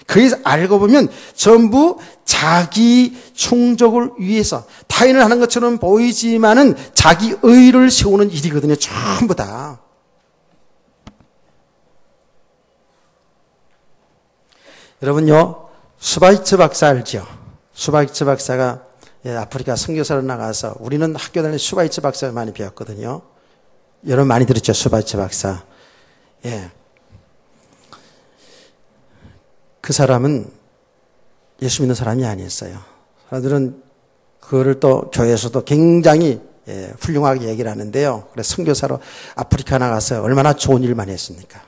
그래서 알고 보면 전부 자기 충족을 위해서 타인을 하는 것처럼 보이지만은 자기 의를 세우는 일이거든요. 전부 다. 여러분요, 슈바이츠 박사 알죠? 슈바이츠 박사가 아프리카 선교사로 나가서, 우리는 학교 다닐 때 슈바이츠 박사를 많이 배웠거든요. 여러분 많이 들었죠? 슈바이츠 박사. 그 사람은 예수 믿는 사람이 아니었어요. 사람들은 그거를 또 교회에서도 굉장히 훌륭하게 얘기를 하는데요. 그래서 선교사로 아프리카 나가서 얼마나 좋은 일만 했습니까?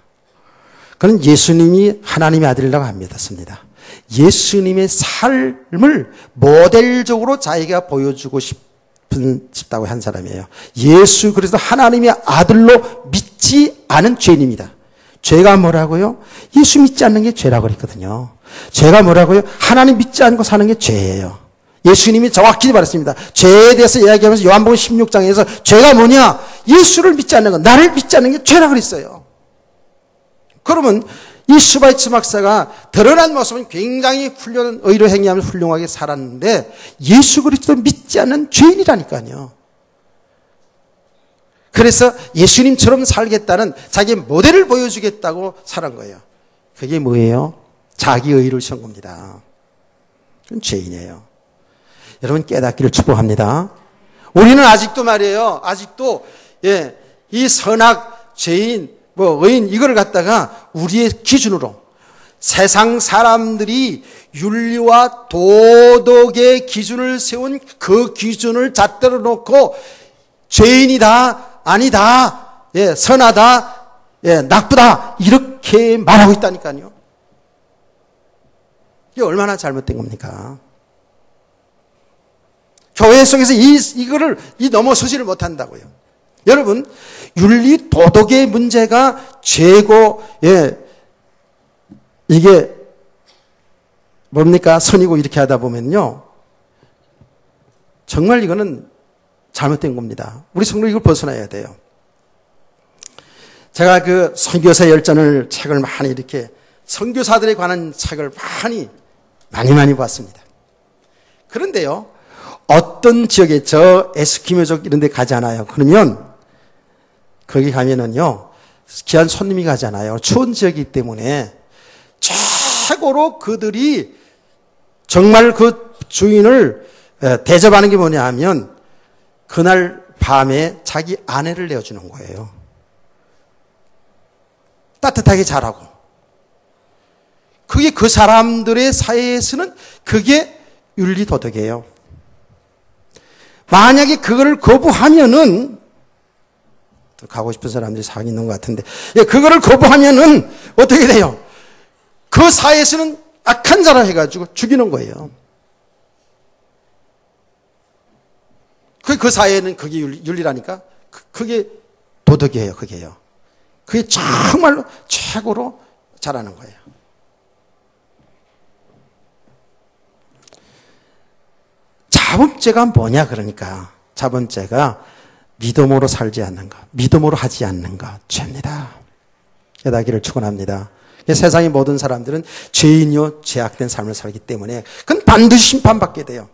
그는 예수님이 하나님의 아들이라고 안 믿었습니다. 예수님의 삶을 모델적으로 자기가 보여주고 싶다고 한 사람이에요. 예수 그리스도 하나님의 아들로 믿지 않은 죄인입니다. 죄가 뭐라고요? 예수 믿지 않는 게 죄라고 그랬거든요. 죄가 뭐라고요? 하나님 믿지 않고 사는 게 죄예요. 예수님이 정확히 말했습니다. 죄에 대해서 이야기하면서 요한복음 16장에서 죄가 뭐냐? 예수를 믿지 않는 것, 나를 믿지 않는 게 죄라고 그랬어요. 그러면 이 슈바이츠 박사가 드러난 모습은 굉장히 훌륭한 의로 행위하면서 훌륭하게 살았는데 예수 그리스도 믿지 않는 죄인이라니까요. 그래서 예수님처럼 살겠다는 자기의 모델을 보여주겠다고 살은 거예요. 그게 뭐예요? 자기 의의를 세운 겁니다. 그건 죄인이에요. 여러분 깨닫기를 축복합니다. 우리는 아직도 말이에요. 아직도 이 선악, 죄인, 의인 이걸 갖다가 우리의 기준으로 세상 사람들이 윤리와 도덕의 기준을 세운 그 기준을 잣대로 놓고 죄인이다, 아니다, 선하다, 나쁘다 이렇게 말하고 있다니까요. 이게 얼마나 잘못된 겁니까? 교회 속에서 이거를 넘어서지를 못한다고요. 여러분, 윤리 도덕의 문제가 죄고, 이게 뭡니까? 선이고 이렇게 하다 보면요. 정말 이거는 잘못된 겁니다. 우리 성도 이걸 벗어나야 돼요. 제가 그 선교사 열전을 책을 많이 이렇게 선교사들에 관한 책을 많이 봤습니다. 그런데요. 어떤 지역에 저 에스키모족 이런 데 가잖아요. 그러면 거기 가면은요. 귀한 손님이 가잖아요. 추운 지역이기 때문에 최고로 그들이 정말 그 주인을 대접하는 게 뭐냐 하면 그날 밤에 자기 아내를 내어주는 거예요. 따뜻하게 자라고. 그게 그 사람들의 사회에서는 그게 윤리도덕이에요. 만약에 그거를 거부하면은 가고 싶은 사람들이 상 있는 것 같은데 그거를 거부하면은 어떻게 돼요? 그 사회에서는 악한 자라 해가지고 죽이는 거예요. 그 사회에는 그게 윤리라니까 그게 도덕이에요. 그게요. 그게 정말로 최고로 잘하는 거예요. 자범죄가 뭐냐 그러니까 자범죄가 믿음으로 살지 않는가, 믿음으로 하지 않는가 죄입니다. 깨닫기를 축원합니다. 세상의 모든 사람들은 죄인이요 죄악된 삶을 살기 때문에 그건 반드시 심판받게 돼요.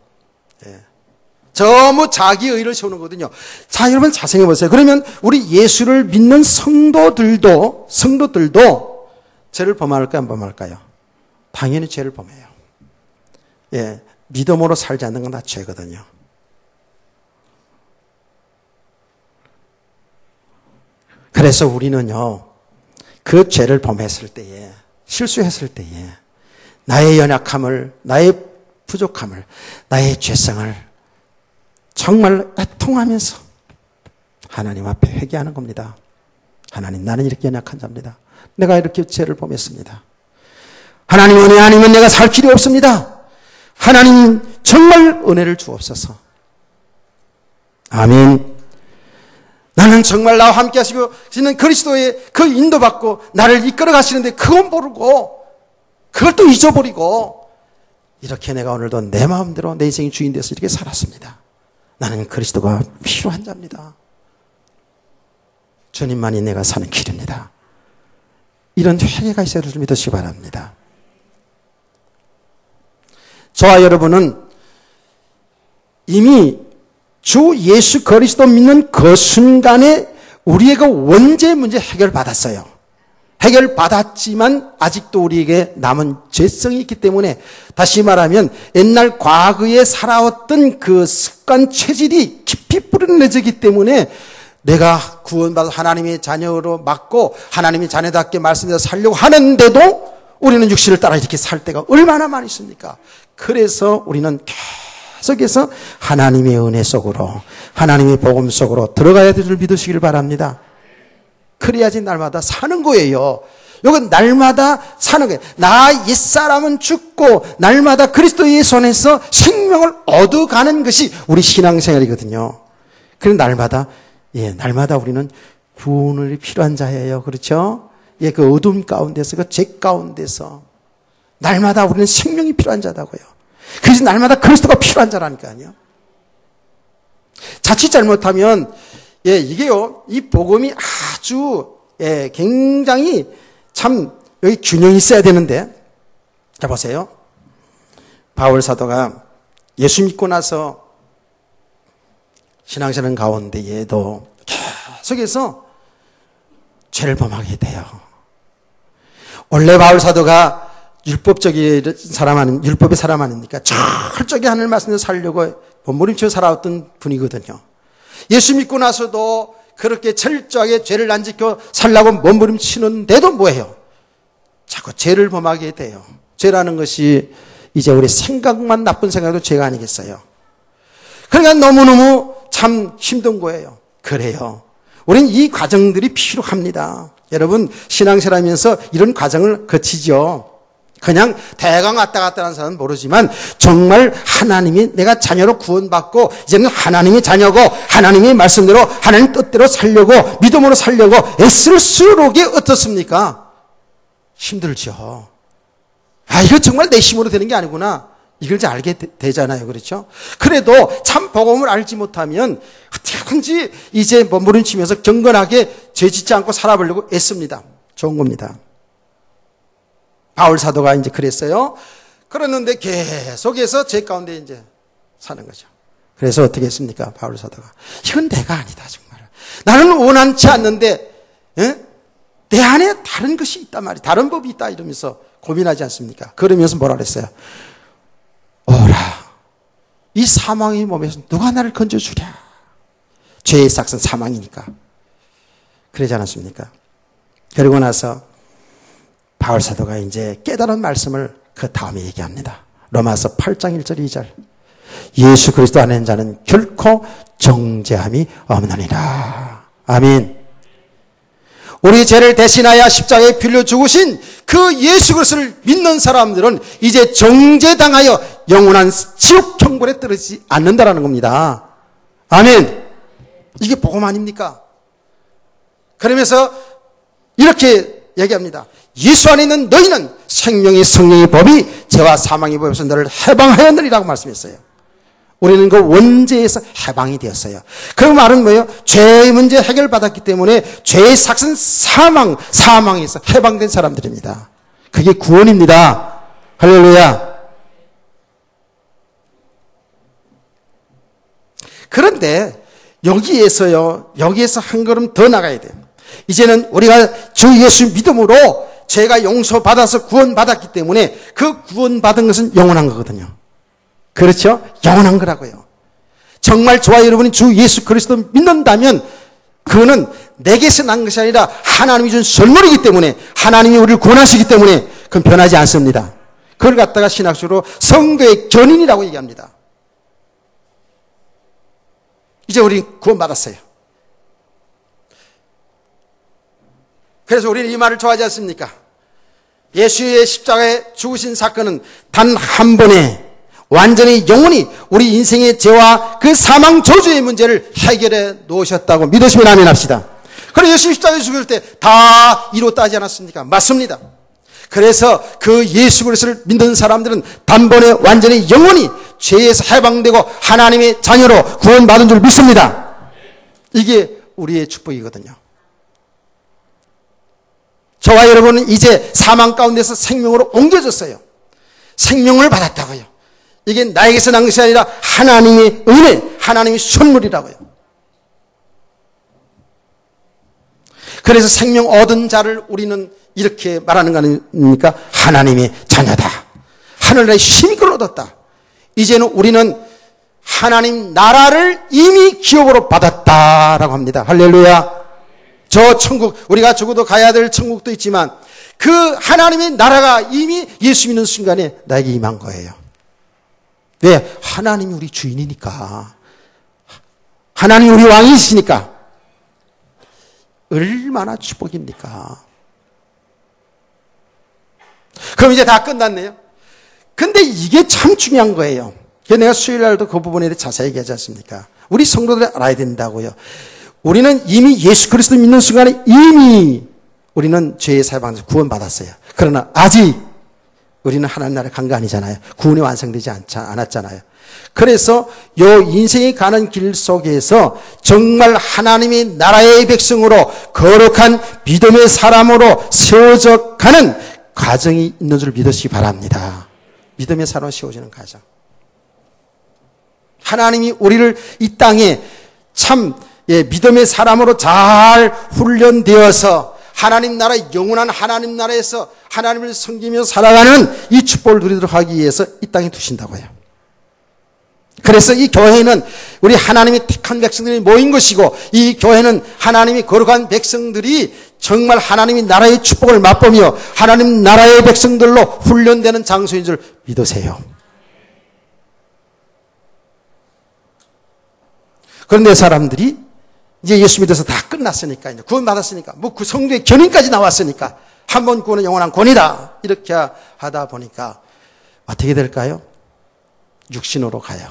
전부 자기 의를 세우는 거거든요. 자, 여러분 자세히 보세요. 그러면 우리 예수를 믿는 성도들도 죄를 범할까요, 안 범할까요? 당연히 죄를 범해요. 믿음으로 살지 않는 건 다 죄거든요. 그래서 우리는요, 그 죄를 범했을 때에, 실수했을 때에, 나의 연약함을, 나의 부족함을, 나의 죄성을 정말 애통하면서 하나님 앞에 회개하는 겁니다. 하나님, 나는 이렇게 연약한 자입니다. 내가 이렇게 죄를 범했습니다. 하나님, 은혜 아니면 내가 살 길이 없습니다. 하나님, 정말 은혜를 주옵소서. 아멘. 나는 정말 나와 함께 하시는 그리스도의 그 인도받고 나를 이끌어 가시는데 그건 모르고 그걸 또 잊어버리고 이렇게 내가 오늘도 내 마음대로 내 인생의 주인 돼서 이렇게 살았습니다. 나는 그리스도가 필요한 자입니다. 주님만이 내가 사는 길입니다. 이런 회개가 있어야 될 줄 믿으시기 바랍니다. 저와 여러분은 이미 주 예수 그리스도 믿는 그 순간에 우리의 그 원죄 문제 해결받았어요. 해결받았지만 아직도 우리에게 남은 죄성이 있기 때문에 다시 말하면 옛날 과거에 살아왔던 그 습관 체질이 깊이 뿌려내지기 때문에 내가 구원받아 하나님의 자녀로 맞고 하나님의 자녀답게 말씀대로 살려고 하는데도 우리는 육신을 따라 이렇게 살 때가 얼마나 많이 있습니까? 그래서 우리는 계속해서 하나님의 은혜 속으로 하나님의 복음 속으로 들어가야 될 줄 믿으시길 바랍니다. 그래야지 날마다 사는 거예요. 이건 날마다 사는 거예요. 나 옛사람은 죽고 날마다 그리스도의 손에서 생명을 얻어가는 것이 우리 신앙생활이거든요. 그래서 날마다 우리는 구원이 필요한 자예요. 그렇죠? 그 어둠 가운데서, 그 죄 가운데서 날마다 우리는 생명이 필요한 자다고요. 그래서 날마다 그리스도가 필요한 자라니까요. 자칫 잘못하면 이게요, 이 복음이 아주 굉장히 참 여기 균형이 있어야 되는데, 자 보세요. 바울 사도가 예수 믿고 나서 신앙생활 가운데에도 계속해서 죄를 범하게 돼요. 원래 바울 사도가 율법의 사람 아닙니까? 철저히 하늘 말씀을 살려고 몸부림치고 살아왔던 분이거든요. 예수 믿고 나서도 그렇게 철저하게 죄를 안 지켜 살라고 몸부림치는데도 뭐예요? 자꾸 죄를 범하게 돼요. 죄라는 것이 이제 우리 생각만 나쁜 생각도 죄가 아니겠어요? 그러니까 너무너무 참 힘든 거예요. 그래요. 우리는 이 과정들이 필요합니다. 여러분 신앙생활하면서 이런 과정을 거치죠. 그냥 대강 왔다 갔다 하는 사람은 모르지만 정말 하나님이 내가 자녀로 구원받고 이제는 하나님의 자녀고 하나님의 말씀대로 하나님 뜻대로 살려고 믿음으로 살려고 애쓸수록이 어떻습니까? 힘들죠. 아, 이거 정말 내 힘으로 되는 게 아니구나. 이걸 이제 알게 되잖아요. 그렇죠? 그래도 참 복음을 알지 못하면 어떻게든지 이제 몸부림치면서 경건하게 죄 짓지 않고 살아보려고 애씁니다. 좋은 겁니다. 바울 사도가 이제 그랬어요. 그랬는데 계속해서 죄 가운데 이제 사는 거죠. 그래서 어떻게 했습니까? 바울 사도가. 이건 내가 아니다, 정말. 나는 원한치 않는데, 내 안에 다른 것이 있단 말이야. 다른 법이 있다 이러면서 고민하지 않습니까? 그러면서 뭐라 그랬어요? 오라. 이 사망의 몸에서 누가 나를 건져주랴. 죄의 삭은 사망이니까. 그러지 않았습니까? 그리고 나서 바울 사도가 이제 깨달은 말씀을 그 다음에 얘기합니다. 로마서 8장 1절 2절. 예수 그리스도 안에 있는 자는 결코 정죄함이 없느니라. 아멘. 우리 죄를 대신하여 십자가에 빌려 죽으신 그 예수 그리스도를 믿는 사람들은 이제 정죄당하여 영원한 지옥 형벌에 떨어지지 않는다라는 겁니다. 아멘. 이게 복음 아닙니까? 그러면서 이렇게 얘기합니다. 예수 안에 있는 너희는 생명의 성령의 법이 죄와 사망의 법에서 너를 해방하였느니라고 말씀했어요. 우리는 그 원죄에서 해방이 되었어요. 그 말은 뭐예요? 죄의 문제 해결받았기 때문에 죄의 삭은 사망에서 해방된 사람들입니다. 그게 구원입니다. 할렐루야. 그런데 여기에서 한 걸음 더 나가야 돼요. 이제는 우리가 주 예수 믿음으로 죄가 용서받아서 구원받았기 때문에 그 구원받은 것은 영원한 거거든요. 그렇죠? 영원한 거라고요. 정말 저와 여러분이 주 예수 그리스도 믿는다면 그거는 내게서 난 것이 아니라 하나님이 준 선물이기 때문에 하나님이 우리를 구원하시기 때문에 그건 변하지 않습니다. 그걸 갖다가 신학적으로 성도의 견인이라고 얘기합니다. 이제 우리 구원받았어요. 그래서 우리는 이 말을 좋아하지 않습니까? 예수의 십자가에 죽으신 사건은 단 한 번에 완전히 영원히 우리 인생의 죄와 그 사망 저주의 문제를 해결해 놓으셨다고 믿으시면 아멘 합시다. 그럼 예수 십자가에 죽을 때 다 이뤘다 하지 않았습니까? 맞습니다. 그래서 그 예수 그리스도를 믿는 사람들은 단번에 완전히 영원히 죄에서 해방되고 하나님의 자녀로 구원받은 줄 믿습니다. 이게 우리의 축복이거든요. 저와 여러분은 이제 사망 가운데서 생명으로 옮겨졌어요. 생명을 받았다고요. 이게 나에게서 난 것이 아니라 하나님의 은혜, 하나님의 선물이라고요. 그래서 생명 얻은 자를 우리는 이렇게 말하는 거 아닙니까? 하나님의 자녀다. 하늘나라의 힘을 얻었다. 이제는 우리는 하나님 나라를 이미 기업으로 받았다라고 합니다. 할렐루야. 저 천국, 우리가 죽어도 가야 될 천국도 있지만 그 하나님의 나라가 이미 예수 믿는 순간에 나에게 임한 거예요. 왜? 하나님이 우리 주인이니까. 하나님이 우리 왕이시니까. 얼마나 축복입니까? 그럼 이제 다 끝났네요. 근데 이게 참 중요한 거예요. 그래서 내가 수요일 날도 그 부분에 대해 자세히 얘기하지 않습니까? 우리 성도들이 알아야 된다고요. 우리는 이미 예수 그리스도 믿는 순간에 이미 우리는 죄의 사방에서 구원받았어요. 그러나 아직 우리는 하나님 나라에 간 거 아니잖아요. 구원이 완성되지 않았잖아요. 그래서 요 인생이 가는 길 속에서 정말 하나님의 나라의 백성으로 거룩한 믿음의 사람으로 세워져 가는 과정이 있는 줄 믿으시기 바랍니다. 믿음의 사람으로 세워지는 과정. 하나님이 우리를 이 땅에 참 믿음의 사람으로 잘 훈련되어서 하나님 나라, 영원한 하나님 나라에서 하나님을 섬기며 살아가는 이 축복을 누리도록 하기 위해서 이 땅에 두신다고요. 그래서 이 교회는 우리 하나님이 택한 백성들이 모인 것이고, 이 교회는 하나님이 거룩한 백성들이 정말 하나님의 나라의 축복을 맛보며 하나님 나라의 백성들로 훈련되는 장소인 줄 믿으세요. 그런데 사람들이 이제 예수 믿어서 다 끝났으니까, 이제 구원받았으니까, 뭐 그 성도의 견인까지 나왔으니까, 한 번 구원은 영원한 권이다, 이렇게 하다 보니까 어떻게 될까요? 육신으로 가요.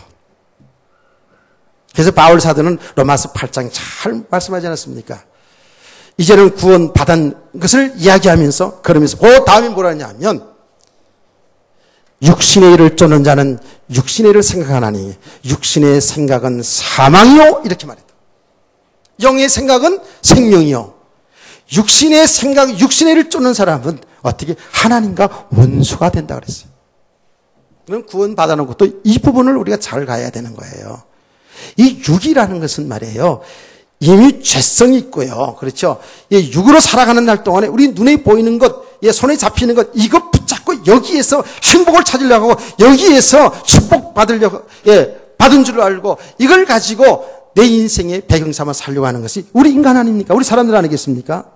그래서 바울 사도는 로마서 8장 잘 말씀하지 않았습니까? 이제는 구원받은 것을 이야기하면서, 그러면서 그 다음에 뭐라 하냐면, 육신의 일을 쫓는 자는 육신의 일을 생각하나니 육신의 생각은 사망이요, 이렇게 말했다. 영의 생각은 생명이요. 육신의 생각, 육신의 일을 쫓는 사람은 어떻게 하나님과 원수가 된다 그랬어요. 그럼 구원받아놓은 것도 이 부분을 우리가 잘 가야 되는 거예요. 이 육이라는 것은 말이에요, 이미 죄성이 있고요. 그렇죠? 육으로 살아가는 날 동안에 우리 눈에 보이는 것, 손에 잡히는 것, 이것 붙잡고 여기에서 행복을 찾으려고 하고, 여기에서 축복 받으려고, 받은 줄 알고, 이걸 가지고 내 인생의 배경 삼아 살려고 하는 것이 우리 인간 아닙니까? 우리 사람들 아니겠습니까?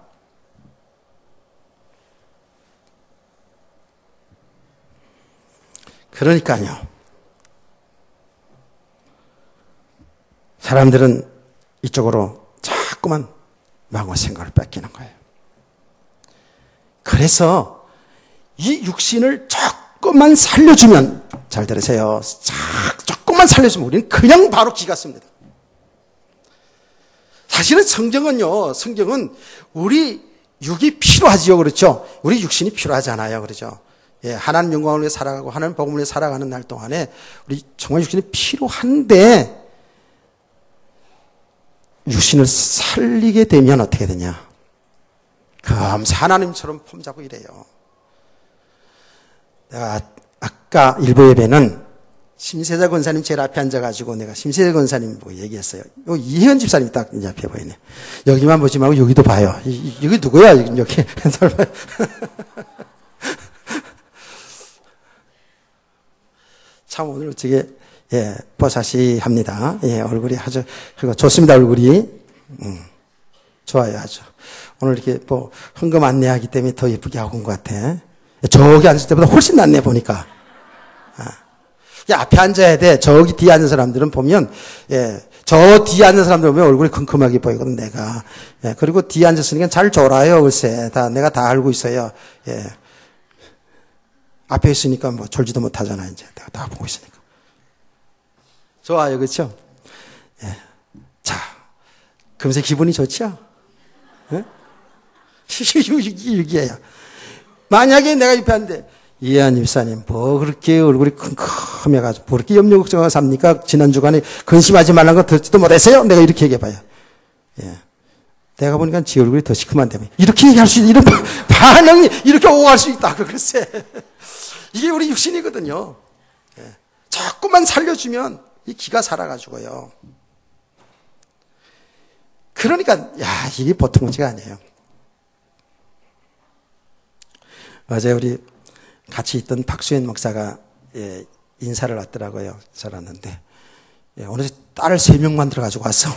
그러니까요, 사람들은 이쪽으로 자꾸만 마음과 생각을 뺏기는 거예요. 그래서 이 육신을 조금만 살려주면, 잘 들으세요, 조금만 살려주면 우리는 그냥 바로 기가 씁니다. 사실은 성경은 우리 육이 필요하지요. 그렇죠? 우리 육신이 필요하잖아요. 그렇죠? 하나님 영광을 위해 살아가고 하나님 복음을 위해 살아가는 날 동안에 우리 정말 육신이 필요한데, 육신을 살리게 되면 어떻게 되냐? 금세 하나님처럼 폼잡고 이래요. 내가 아까 일부 예배는 심세자 권사님 제일 앞에 앉아가지고 내가 심세자 권사님 보고 얘기했어요. 이혜연 집사님이 딱 이제 앞에 보이네. 여기만 보지 말고 여기도 봐요. 여기 누구야? 여기. 참 오늘 어떻게 버사시합니다. 얼굴이 아주 좋습니다. 얼굴이 좋아요, 아주. 오늘 이렇게 뭐 헌금 안내하기 때문에 더 예쁘게 하고 온 것 같아. 저기 앉을 때보다 훨씬 낫네 보니까. 앞에 앉아야 돼. 저기 뒤에 앉은 사람들은 보면, 저 뒤에 앉은 사람들 보면 얼굴이 컴컴하게 보이거든, 내가. 그리고 뒤에 앉았으니까 잘 졸아요, 글쎄. 내가 다 알고 있어요. 앞에 있으니까 뭐 졸지도 못하잖아, 이제. 내가 다 보고 있으니까. 좋아요, 그렇죠? 자, 금세 기분이 좋죠? 이게요. 만약에 내가 옆에 앉는데, 이해한 집사님, 뭐 그렇게 얼굴이 컴컴해가지고, 뭐 그렇게 염려 걱정하고 삽니까? 지난 주간에 근심하지 말라는 거 듣지도 못했어요? 내가 이렇게 얘기해봐요. 내가 보니까 지 얼굴이 더 시큼한데, 이렇게 얘기할 수, 이런 반응이 이렇게 오고 갈 수 있다고, 글쎄. 이게 우리 육신이거든요. 조금만 살려주면 이 기가 살아가지고요. 그러니까, 이게 보통 문제가 아니에요. 어제 우리 같이 있던 박수현 목사가 인사를 왔더라고요. 잘 왔는데, 오늘 딸 3명만 들어가지고 왔어.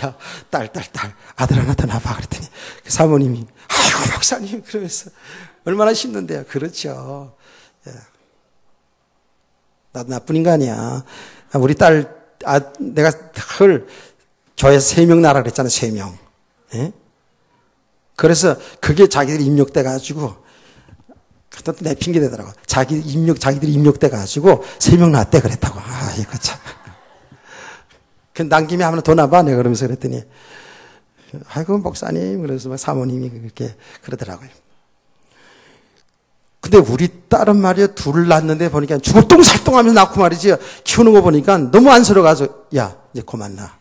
야, 딸, 아들 하나 더 낳아봐. 그랬더니, 그 사모님이, 아이고, 목사님, 그러면서, 얼마나 힘든데요. 그렇죠. 나도 나쁜 인간이야. 우리 딸, 내가 교회에서 3명 낳으라 그랬잖아, 3명. 그래서 그게 자기들이 입력돼가지고, 그것도 내 핑계 대더라고. 자기들이 입력돼가지고 3명 낳았대 그랬다고. 이거 참. 그 남김에 하나 더 낳아봐. 내가 그러면서 그랬더니, 아이고, 목사님. 그래서 사모님이 그렇게 그러더라고요. 근데 우리 딸은 말이야, 둘을 낳았는데 보니까 죽을똥살똥 하면서 낳고 말이지. 키우는 거 보니까 너무 안쓰러워가지고, 야, 이제 그만 낳아.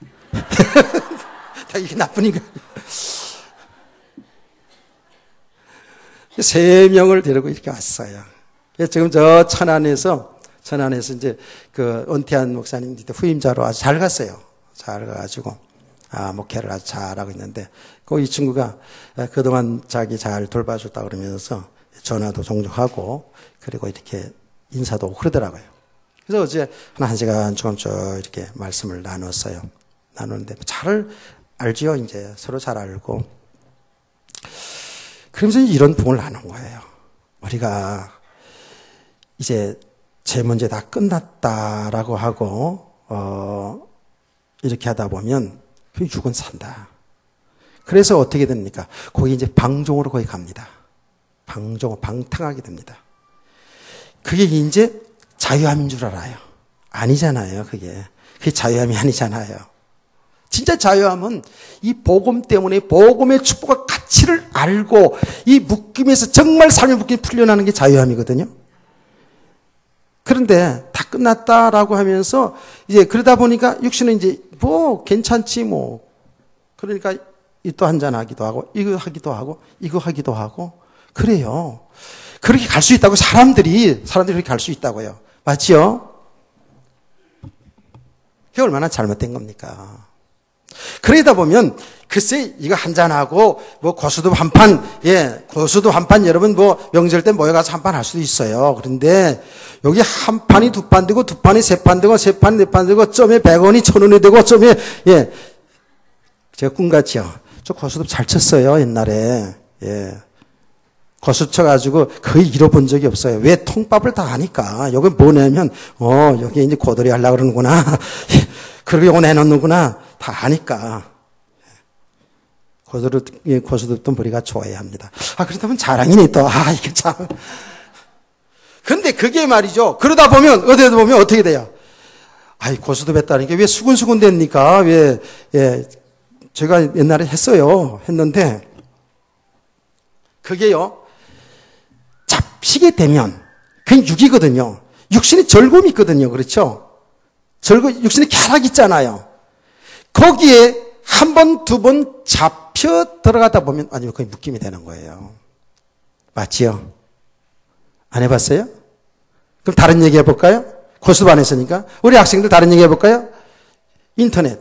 이게 나쁜 인간. 3명을 데리고 이렇게 왔어요. 지금 저 천안에서 이제 그 은퇴한 목사님 후임자로 아주 잘 갔어요. 잘 가가지고 목회를 아주 잘하고 있는데, 이 친구가 그동안 자기 잘 돌봐줬다 그러면서 전화도 종종 하고, 그리고 이렇게 인사도 오고 그러더라고요. 그래서 어제 한 시간 조금 이렇게 말씀을 나눴어요. 나누는데 잘 알지요, 이제. 서로 잘 알고. 그러면서 이런 부분을 나눈 거예요. 우리가 이제 제 문제 다 끝났다라고 하고, 이렇게 하다 보면 그 육은 산다. 그래서 어떻게 됩니까? 거기 이제 방종으로 거기 갑니다. 방탕하게 됩니다. 그게 이제 자유함인 줄 알아요. 아니잖아요, 그게. 그게 자유함이 아니잖아요. 진짜 자유함은 이 복음 때문에 복음의 축복과 가치를 알고 이 묶임에서 정말 삶의 묶임이 풀려나는 게 자유함이거든요. 그런데 다 끝났다라고 하면서 이제 그러다 보니까 육신은 이제 뭐 괜찮지 뭐. 그러니까 또 한잔 하기도 하고 이거 하기도 하고 이거 하기도 하고 그래요. 그렇게 갈 수 있다고 사람들이 그렇게 갈 수 있다고요. 맞지요? 그게 얼마나 잘못된 겁니까? 그러다 보면 글쎄 이거 한잔하고 뭐 고수도 한 판 여러분 뭐 명절 때 모여가서 한 판 할 수도 있어요. 그런데 여기 한 판이 두 판 되고 두 판이 세 판 되고 세 판이 네 판 되고 점에 100원이 1,000원이 되고 점에 제가 꿈같이요. 저 고수도 잘 쳤어요 옛날에. 고수 쳐가지고 거의 잃어본 적이 없어요. 왜? 통밥을 다 하니까. 여기 뭐냐면 여기 이제 고돌이 하려고 그러는구나. 그러고 요거 내놓는구나. 다 아니까. 고수도 머리가 좋아야 합니다. 그렇다면 자랑이네 또. 이게 참. 근데 그게 말이죠. 그러다 보면, 어디에도 보면 어떻게 돼요? 고수도 뱉다는 게 왜 수근수근 됩니까? 제가 옛날에 했는데, 그게요, 잡히게 되면, 그게 육이거든요. 육신에 절금이 있거든요. 그렇죠? 육신에 쾌락 있잖아요. 거기에 한 번, 두 번 잡혀 들어가다 보면, 아니면 거의 묶임이 되는 거예요. 맞지요? 안 해봤어요? 그럼 다른 얘기 해볼까요? 고수도 안 했으니까. 우리 학생들 다른 얘기 해볼까요? 인터넷.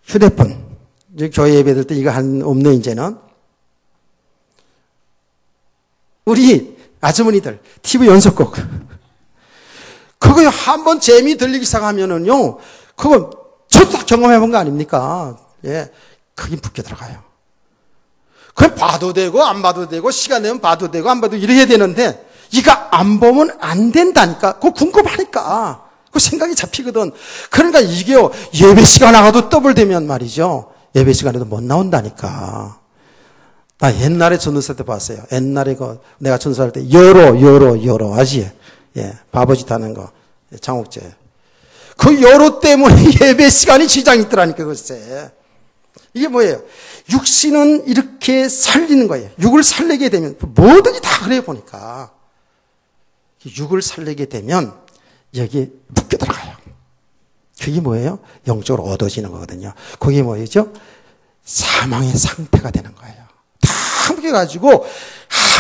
휴대폰. 이제 교회 예배 들 때 이거 없네, 이제는. 우리 아주머니들, TV 연속곡. 그거 한번 재미 들리기 시작하면은요, 그거 저도 다 경험해본 거 아닙니까? 그게 묶여 들어가요. 그냥 봐도 되고, 안 봐도 되고, 시간 내면 봐도 되고, 안 봐도 이래야 되는데, 이거 안 보면 안 된다니까. 그거 궁금하니까. 그 생각이 잡히거든. 그러니까 이게요, 예배 시간 나가도 더블되면 말이죠. 예배 시간에도 못 나온다니까. 나 옛날에 전도사 때 봤어요. 옛날에 내가 전도사할 때, 여로, 아시? 바보짓 하는 거. 장옥재. 그 여로 때문에 예배 시간이 지장이 있더라니까, 글쎄. 이게 뭐예요? 육신은 이렇게 살리는 거예요. 육을 살리게 되면, 뭐든지 다 그래 보니까. 육을 살리게 되면, 여기에 묶여 들어가요. 그게 뭐예요? 영적으로 얻어지는 거거든요. 그게 뭐죠? 사망의 상태가 되는 거예요. 다 묶여가지고,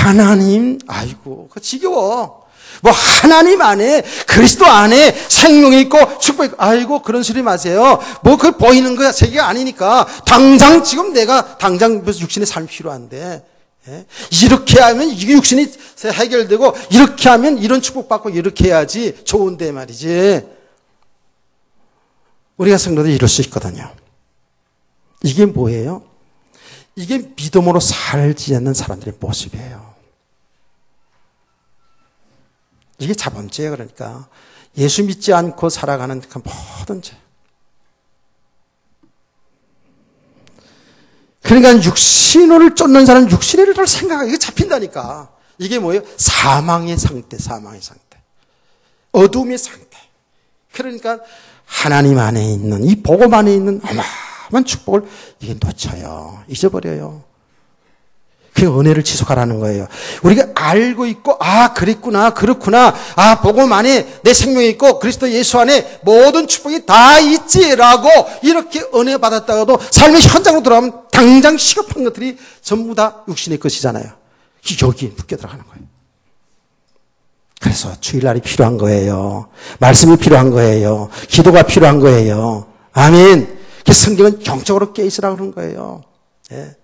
하나님, 그거 지겨워. 뭐 하나님 안에 그리스도 안에 생명이 있고 축복이 있고 그런 소리 마세요. 뭐 그걸 보이는 거야 세계가 아니니까 당장 지금 내가 당장 육신의 삶이 필요한데 이렇게 하면 이게 육신이 해결되고 이렇게 하면 이런 축복받고 이렇게 해야지 좋은데 말이지. 우리가 성도들 이럴 수 있거든요. 이게 뭐예요? 이게 믿음으로 살지 않는 사람들의 모습이에요. 이게 자범죄예요. 그러니까 예수 믿지 않고 살아가는 그 모든 죄. 그러니까 육신을 쫓는 사람은 육신의 일을 생각하고 이게 잡힌다니까. 이게 뭐예요? 사망의 상태. 어둠의 상태. 그러니까 하나님 안에 있는 이 복음 안에 있는 어마어마한 축복을 이게 놓쳐요. 잊어버려요. 그 은혜를 지속하라는 거예요. 우리가 알고 있고 그랬구나 그렇구나 복음 안에 내 생명이 있고 그리스도 예수 안에 모든 축복이 다 있지라고 이렇게 은혜 받았다가도 삶의 현장으로 돌아가면 당장 시급한 것들이 전부 다 육신의 것이잖아요. 여기에 묶여 들어가는 거예요. 그래서 주일날이 필요한 거예요. 말씀이 필요한 거예요. 기도가 필요한 거예요. 아멘. 성경은 영적으로 깨있으라고 그런 거예요. 예.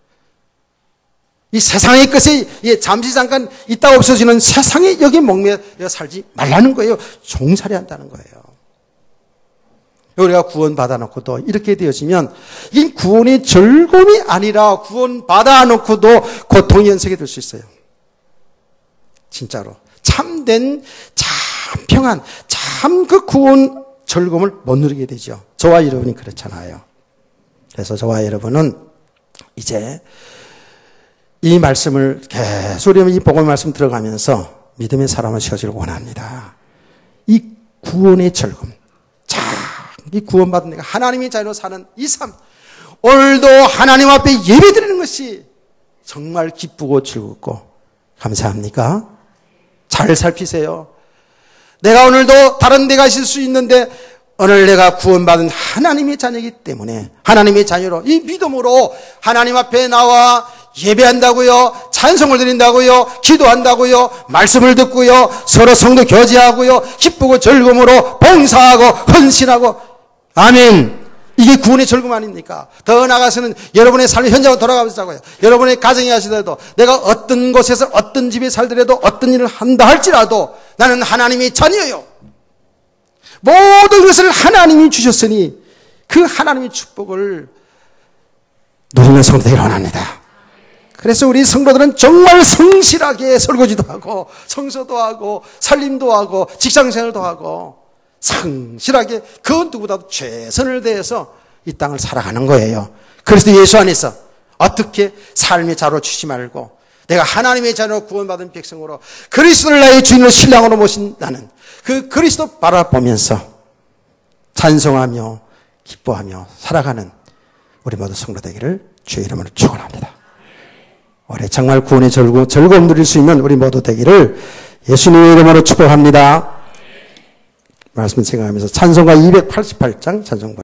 이 세상의 것에 잠시 잠깐 있다 없어지는 세상에 여기 목매어 살지 말라는 거예요. 종살이 한다는 거예요. 우리가 구원 받아놓고도 이렇게 되어지면 이 구원의 즐거움이 아니라 구원 받아놓고도 고통이 연속이 될 수 있어요. 진짜로. 참된, 참 평안, 참 그 구원 즐거움을 못 누리게 되죠. 저와 여러분이 그렇잖아요. 그래서 저와 여러분은 이제 이 말씀을 계속 이 복음의 말씀 들어가면서 믿음의 사람을 세워지길 원합니다. 이 구원의 즐거움. 이 구원받은 내가 하나님의 자녀로 사는 이 삶. 오늘도 하나님 앞에 예배드리는 것이 정말 기쁘고 즐겁고 감사합니까? 잘 살피세요. 내가 오늘도 다른 데 가실 수 있는데 오늘 내가 구원받은 하나님의 자녀이기 때문에 하나님의 자녀로 이 믿음으로 하나님 앞에 나와 예배한다고요, 찬송을 드린다고요, 기도한다고요, 말씀을 듣고요, 서로 성도 교제하고요, 기쁘고 즐거움으로 봉사하고 헌신하고 아멘. 이게 구원의 즐거움 아닙니까? 더 나아가서는 여러분의 삶의 현장으로 돌아가면서고요. 여러분의 가정에 하시더라도 내가 어떤 곳에서 어떤 집에 살더라도 어떤 일을 한다 할지라도 나는 하나님의 자녀요. 모든 것을 하나님이 주셨으니 그 하나님의 축복을 누리는 성도 되기를 원합니다. 그래서 우리 성도들은 정말 성실하게 설거지도 하고 성서도 하고 살림도 하고 직장생활도 하고 성실하게 그 누구보다도 최선을 다해서 이 땅을 살아가는 거예요. 그래서 예수 안에서 어떻게 삶의 자로 주지 말고 내가 하나님의 자녀로 구원받은 백성으로 그리스도를 나의 주인으로 신랑으로 모신 나는 그 그리스도 바라보면서 찬송하며 기뻐하며 살아가는 우리 모두 성도 되기를 주의 이름으로 축원합니다. 올해 정말 구원의 즐거움 누릴 수 있는 우리 모두 되기를 예수님의 이름으로 축복합니다. 말씀 생각하면서 찬송가 288장 찬송